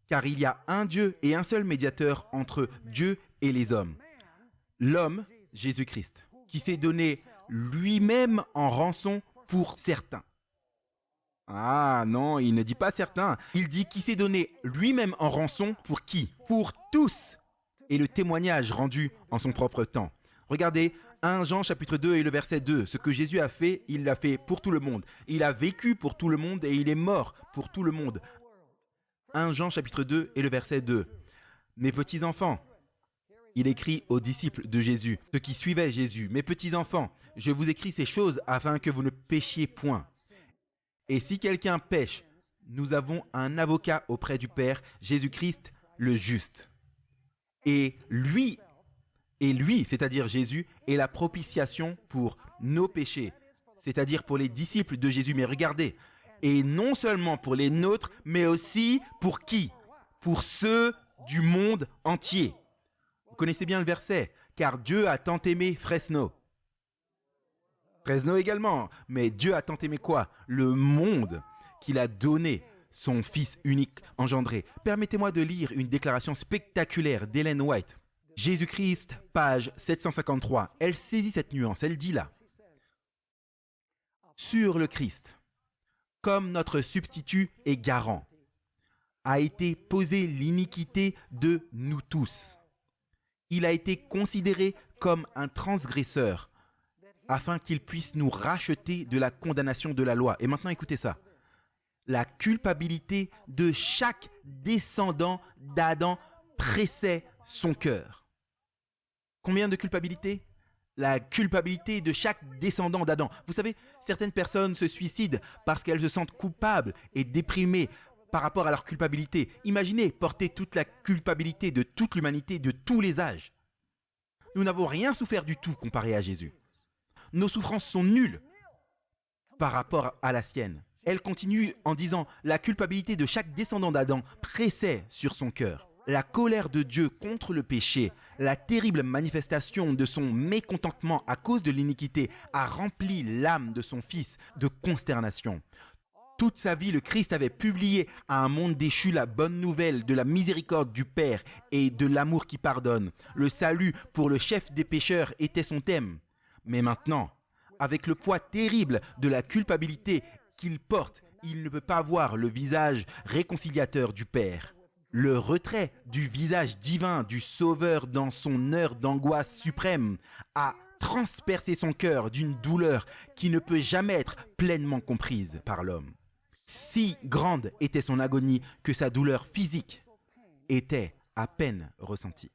Car il y a un Dieu et un seul médiateur entre Dieu et les hommes. L'homme, Jésus-Christ, qui s'est donné lui-même en rançon pour certains. Ah non, il ne dit pas certains. Il dit qui s'est donné lui-même en rançon pour qui? Pour tous. Et le témoignage rendu en son propre temps. Regardez 1 Jean chapitre 2 et le verset 2. Ce que Jésus a fait, il l'a fait pour tout le monde. Il a vécu pour tout le monde et il est mort pour tout le monde. 1 Jean chapitre 2 et le verset 2. Mes petits enfants, il écrit aux disciples de Jésus, ceux qui suivaient Jésus, mes petits enfants, je vous écris ces choses afin que vous ne péchiez point. Et si quelqu'un pêche, nous avons un avocat auprès du Père, Jésus-Christ le juste. Et lui, c'est-à-dire Jésus, est la propitiation pour nos péchés, c'est-à-dire pour les disciples de Jésus. Mais regardez, et non seulement pour les nôtres, mais aussi pour qui? Pour ceux du monde entier. Vous connaissez bien le verset, car Dieu a tant aimé Fresno. Fresno également, mais Dieu a tant aimé quoi? Le monde, qu'il a donné son Fils unique engendré. Permettez-moi de lire une déclaration spectaculaire d'Ellen White. Jésus-Christ, page 753. Elle saisit cette nuance, elle dit là. Sur le Christ, comme notre substitut et garant, a été posée l'iniquité de nous tous. Il a été considéré comme un transgresseur, afin qu'il puisse nous racheter de la condamnation de la loi. Et maintenant, écoutez ça. La culpabilité de chaque descendant d'Adam pressait son cœur. Combien de culpabilité? La culpabilité de chaque descendant d'Adam. Vous savez, certaines personnes se suicident parce qu'elles se sentent coupables et déprimées par rapport à leur culpabilité. Imaginez porter toute la culpabilité de toute l'humanité, de tous les âges. Nous n'avons rien souffert du tout comparé à Jésus. Nos souffrances sont nulles par rapport à la sienne. Elle continue en disant « La culpabilité de chaque descendant d'Adam pressait sur son cœur. » La colère de Dieu contre le péché, la terrible manifestation de son mécontentement à cause de l'iniquité a rempli l'âme de son Fils de consternation. Toute sa vie, le Christ avait publié à un monde déchu la bonne nouvelle de la miséricorde du Père et de l'amour qui pardonne. Le salut pour le chef des pécheurs était son thème. Mais maintenant, avec le poids terrible de la culpabilité qu'il porte, il ne peut pas voir le visage réconciliateur du Père. Le retrait du visage divin du Sauveur dans son heure d'angoisse suprême a transpercé son cœur d'une douleur qui ne peut jamais être pleinement comprise par l'homme. Si grande était son agonie que sa douleur physique était à peine ressentie.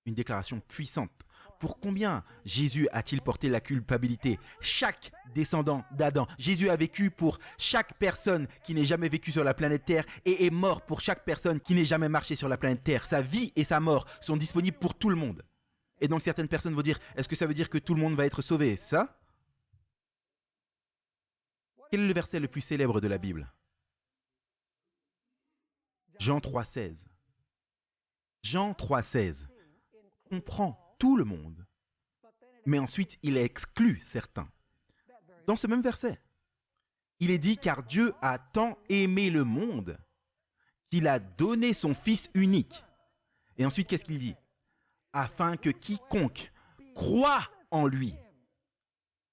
Une déclaration puissante. Pour combien Jésus a-t-il porté la culpabilité? Chaque descendant d'Adam. Jésus a vécu pour chaque personne qui n'ait jamais vécu sur la planète Terre et est mort pour chaque personne qui n'ait jamais marché sur la planète Terre. Sa vie et sa mort sont disponibles pour tout le monde. Et donc certaines personnes vont dire, est-ce que ça veut dire que tout le monde va être sauvé? Ça? Quel est le verset le plus célèbre de la Bible? Jean 3,16. Jean 3,16 comprend tout le monde, mais ensuite il exclut certains. Dans ce même verset, il est dit « Car Dieu a tant aimé le monde qu'il a donné son Fils unique. » Et ensuite, qu'est-ce qu'il dit? « Afin que quiconque croit en lui. »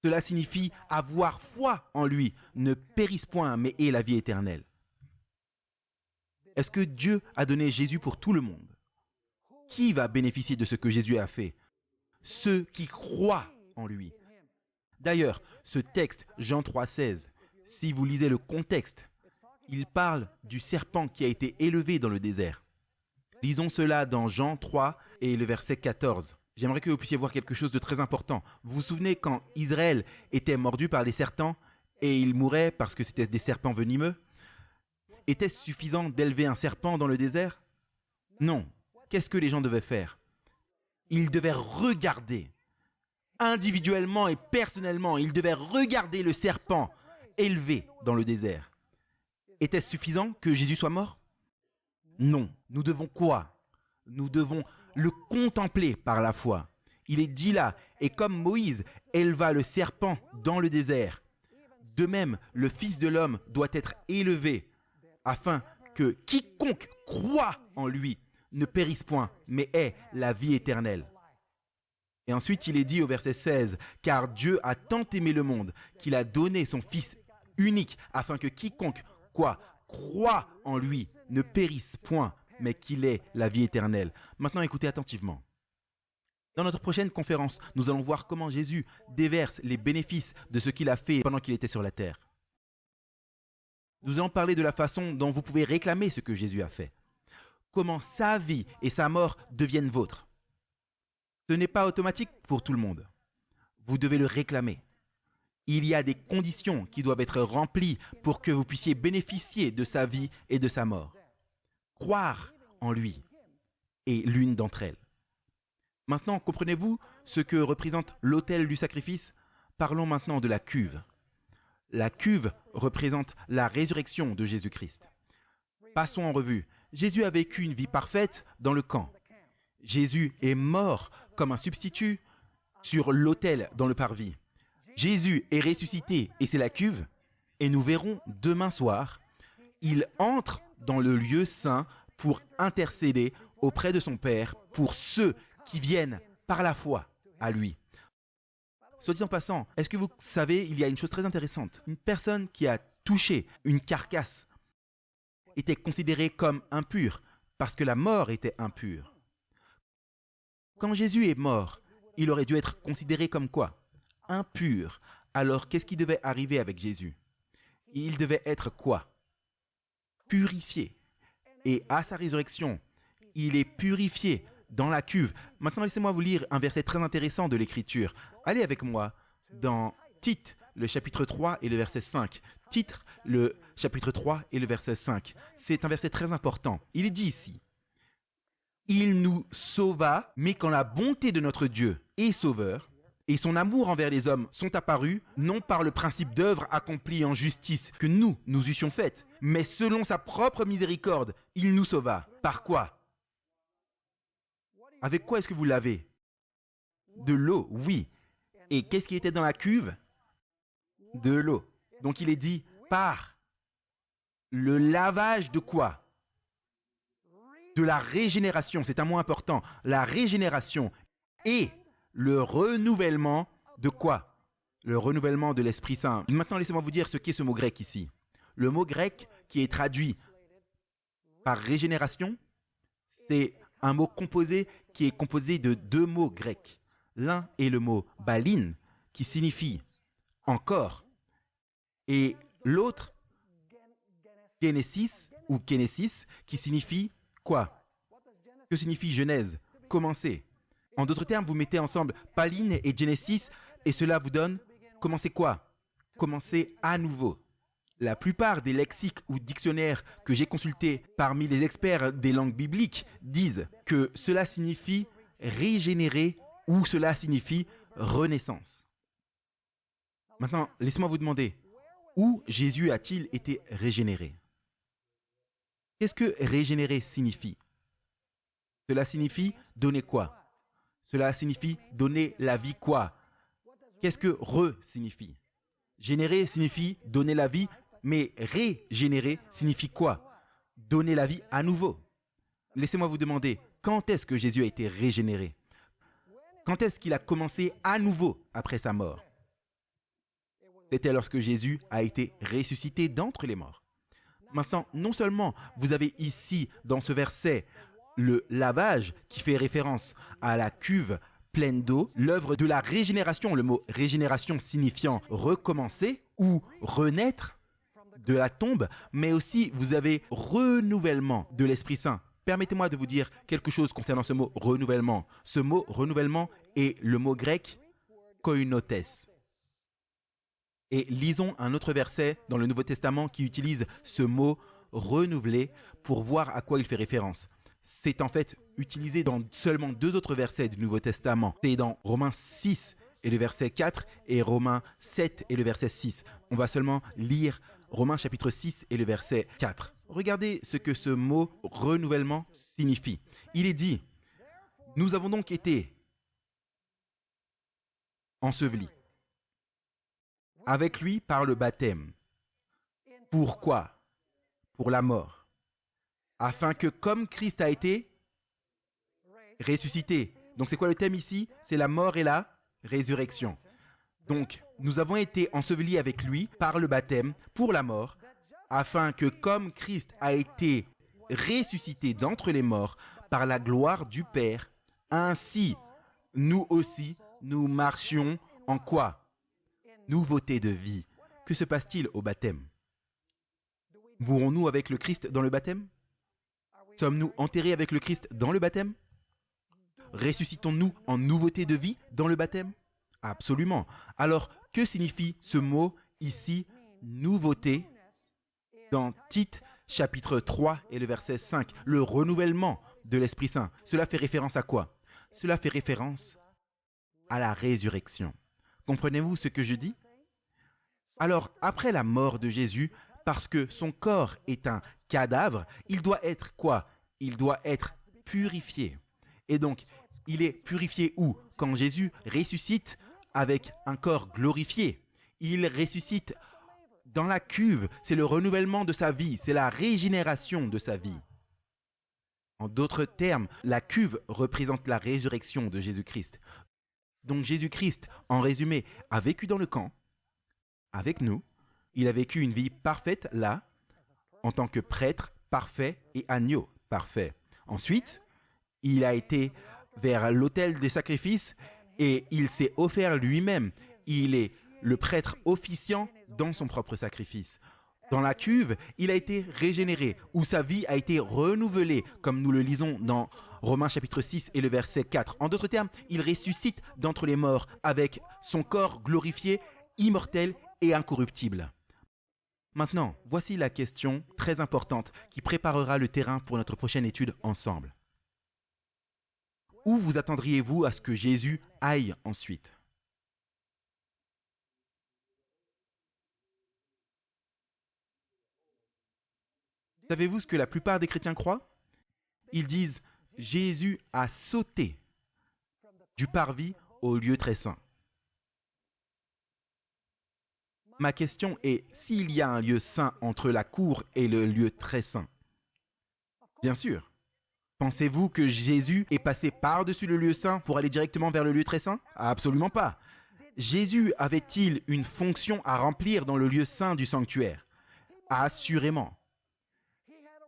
Cela signifie avoir foi en lui, ne périsse point, mais ait la vie éternelle. Est-ce que Dieu a donné Jésus pour tout le monde? Qui va bénéficier de ce que Jésus a fait? Ceux qui croient en lui. D'ailleurs, ce texte, Jean 3,16, si vous lisez le contexte, il parle du serpent qui a été élevé dans le désert. Lisons cela dans Jean 3 et le verset 14. J'aimerais que vous puissiez voir quelque chose de très important. Vous vous souvenez quand Israël était mordu par les serpents et il mourait parce que c'était des serpents venimeux? Était-ce suffisant d'élever un serpent dans le désert? Non. Qu'est-ce que les gens devaient faire? Ils devaient regarder, individuellement et personnellement, ils devaient regarder le serpent élevé dans le désert. Était-ce suffisant que Jésus soit mort? Non. Nous devons quoi? Nous devons le contempler par la foi. Il est dit là, et comme Moïse éleva le serpent dans le désert, de même, le Fils de l'homme doit être élevé afin que quiconque croit en lui ne périsse point, mais ait la vie éternelle. Et ensuite, il est dit au verset 16, « Car Dieu a tant aimé le monde qu'il a donné son Fils unique, afin que quiconque, croit en lui, ne périsse point, mais qu'il ait la vie éternelle. » Maintenant, écoutez attentivement. Dans notre prochaine conférence, nous allons voir comment Jésus déverse les bénéfices de ce qu'il a fait pendant qu'il était sur la terre. Nous allons parler de la façon dont vous pouvez réclamer ce que Jésus a fait. Comment sa vie et sa mort deviennent vôtres. Ce n'est pas automatique pour tout le monde. Vous devez le réclamer. Il y a des conditions qui doivent être remplies pour que vous puissiez bénéficier de sa vie et de sa mort. Croire en lui est l'une d'entre elles. Maintenant, comprenez-vous ce que représente l'autel du sacrifice? Parlons maintenant de la cuve. La cuve représente la résurrection de Jésus-Christ. Passons en revue. Jésus a vécu une vie parfaite dans le camp. Jésus est mort comme un substitut sur l'autel dans le parvis. Jésus est ressuscité et c'est la cuve. Et nous verrons demain soir, il entre dans le lieu saint pour intercéder auprès de son Père pour ceux qui viennent par la foi à lui. Soit dit en passant, est-ce que vous savez, il y a une chose très intéressante. Une personne qui a touché une carcasse était considérée comme impure parce que la mort était impure. Quand Jésus est mort, il aurait dû être considéré comme quoi? Impur. Alors qu'est-ce qui devait arriver avec Jésus? Il devait être quoi? Purifié. Et à sa résurrection, il est purifié dans la cuve. Maintenant, laissez-moi vous lire un verset très intéressant de l'Écriture. Allez avec moi dans Tite, le chapitre 3 et le verset 5. Tite, le chapitre 3 et le verset 5. C'est un verset très important. Il est dit ici, « Il nous sauva, mais quand la bonté de notre Dieu est sauveur, et son amour envers les hommes sont apparus, non par le principe d'œuvre accomplie en justice que nous eussions faite, mais selon sa propre miséricorde, il nous sauva. Par quoi? Avec quoi est-ce que vous lavez? De l'eau, oui. Et qu'est-ce qui était dans la cuve? De l'eau. Donc il est dit par le lavage de quoi? De la régénération, c'est un mot important. La régénération et le renouvellement de quoi? Le renouvellement de l'Esprit Saint. Maintenant, laissez-moi vous dire ce qu'est ce mot grec ici. Le mot grec qui est traduit par régénération, c'est un mot composé qui est composé de deux mots grecs. L'un est le mot balin, qui signifie encore, et l'autre, genesis ou kenesis, qui signifie quoi? Que signifie Genèse? Commencer. En d'autres termes, vous mettez ensemble Palin et Genesis et cela vous donne commencer quoi? Commencer à nouveau. La plupart des lexiques ou dictionnaires que j'ai consultés parmi les experts des langues bibliques disent que cela signifie régénérer ou cela signifie renaissance. Maintenant, laissez-moi vous demander, où Jésus a-t-il été régénéré? Qu'est-ce que régénérer signifie? Cela signifie donner quoi? Cela signifie donner la vie quoi? Qu'est-ce que signifie? Générer signifie donner la vie, mais régénérer signifie quoi? Donner la vie à nouveau. Laissez-moi vous demander, quand est-ce que Jésus a été régénéré? Quand est-ce qu'il a commencé à nouveau après sa mort? C'était lorsque Jésus a été ressuscité d'entre les morts. Maintenant, non seulement vous avez ici, dans ce verset, le lavage qui fait référence à la cuve pleine d'eau, l'œuvre de la régénération, le mot régénération signifiant recommencer ou renaître de la tombe, mais aussi vous avez renouvellement de l'Esprit Saint. Permettez-moi de vous dire quelque chose concernant ce mot renouvellement. Ce mot renouvellement est le mot grec koinotes. Et lisons un autre verset dans le Nouveau Testament qui utilise ce mot renouveler pour voir à quoi il fait référence. C'est en fait utilisé dans seulement deux autres versets du Nouveau Testament. C'est dans Romains 6 et le verset 4 et Romains 7 et le verset 6. On va seulement lire Romains chapitre 6 et le verset 4. Regardez ce que ce mot renouvellement signifie. Il est dit, nous avons donc été ensevelis avec lui par le baptême. Pourquoi? Pour la mort. Afin que comme Christ a été ressuscité. Donc c'est quoi le thème ici? C'est la mort et la résurrection. Donc nous avons été ensevelis avec lui par le baptême pour la mort, afin que comme Christ a été ressuscité d'entre les morts par la gloire du Père, ainsi nous aussi nous marchions en quoi? Nouveauté de vie. Que se passe-t-il au baptême? Mourons-nous avec le Christ dans le baptême? Sommes-nous enterrés avec le Christ dans le baptême? Ressuscitons-nous en nouveauté de vie dans le baptême? Absolument. Alors, que signifie ce mot ici, nouveauté, dans Tite chapitre 3 et le verset 5, le renouvellement de l'Esprit Saint? Cela fait référence à quoi? Cela fait référence à la résurrection. Comprenez-vous ce que je dis? Alors, après la mort de Jésus, parce que son corps est un cadavre, il doit être quoi? Il doit être purifié. Et donc, il est purifié où? Quand Jésus ressuscite avec un corps glorifié. Il ressuscite dans la cuve. C'est le renouvellement de sa vie. C'est la régénération de sa vie. En d'autres termes, la cuve représente la résurrection de Jésus-Christ. Donc Jésus-Christ, en résumé, a vécu dans le camp, avec nous. Il a vécu une vie parfaite là, en tant que prêtre parfait et agneau parfait. Ensuite, il a été vers l'autel des sacrifices et il s'est offert lui-même. Il est le prêtre officiant dans son propre sacrifice. Dans la cuve, il a été régénéré, où sa vie a été renouvelée, comme nous le lisons dans Romains chapitre 6 et le verset 4. En d'autres termes, il ressuscite d'entre les morts avec son corps glorifié, immortel et incorruptible. Maintenant, voici la question très importante qui préparera le terrain pour notre prochaine étude ensemble. Où vous attendriez-vous à ce que Jésus aille ensuite? Savez-vous ce que la plupart des chrétiens croient? Ils disent Jésus a sauté du parvis au lieu très saint. Ma question est, s'il y a un lieu saint entre la cour et le lieu très saint? Bien sûr. Pensez-vous que Jésus est passé par-dessus le lieu saint pour aller directement vers le lieu très saint? Absolument pas. Jésus avait-il une fonction à remplir dans le lieu saint du sanctuaire? Assurément.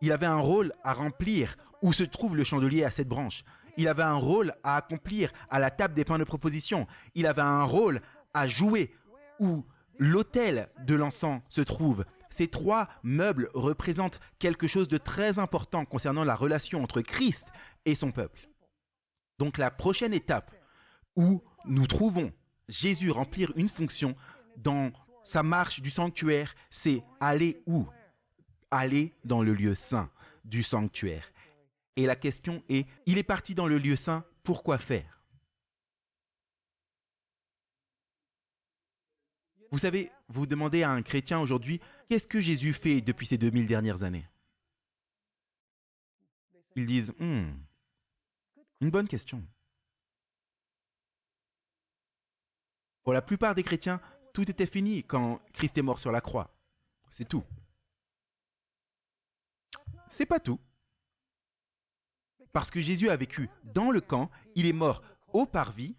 Il avait un rôle à remplir où se trouve le chandelier à 7 branches. Il avait un rôle à accomplir à la table des pains de proposition. Il avait un rôle à jouer où l'autel de l'encens se trouve. Ces 3 meubles représentent quelque chose de très important concernant la relation entre Christ et son peuple. Donc la prochaine étape où nous trouvons Jésus remplir une fonction dans sa marche du sanctuaire, c'est aller où? Aller dans le lieu saint du sanctuaire. Et la question est, il est parti dans le lieu saint, pourquoi faire? Vous savez, vous demandez à un chrétien aujourd'hui, qu'est-ce que Jésus fait depuis ces 2000 dernières années? Ils disent, une bonne question. Pour la plupart des chrétiens, tout était fini quand Christ est mort sur la croix. C'est tout. C'est pas tout. Parce que Jésus a vécu dans le camp, il est mort au parvis,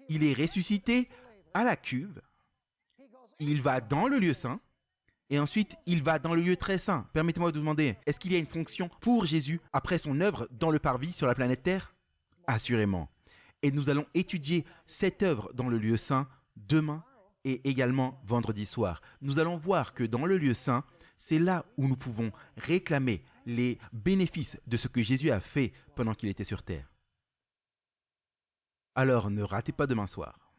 il est ressuscité à la cuve, il va dans le lieu saint, et ensuite il va dans le lieu très saint. Permettez-moi de vous demander, est-ce qu'il y a une fonction pour Jésus après son œuvre dans le parvis sur la planète Terre? Assurément. Et nous allons étudier cette œuvre dans le lieu saint demain et également vendredi soir. Nous allons voir que dans le lieu saint, c'est là où nous pouvons réclamer les bénéfices de ce que Jésus a fait pendant qu'il était sur terre. Alors ne ratez pas demain soir.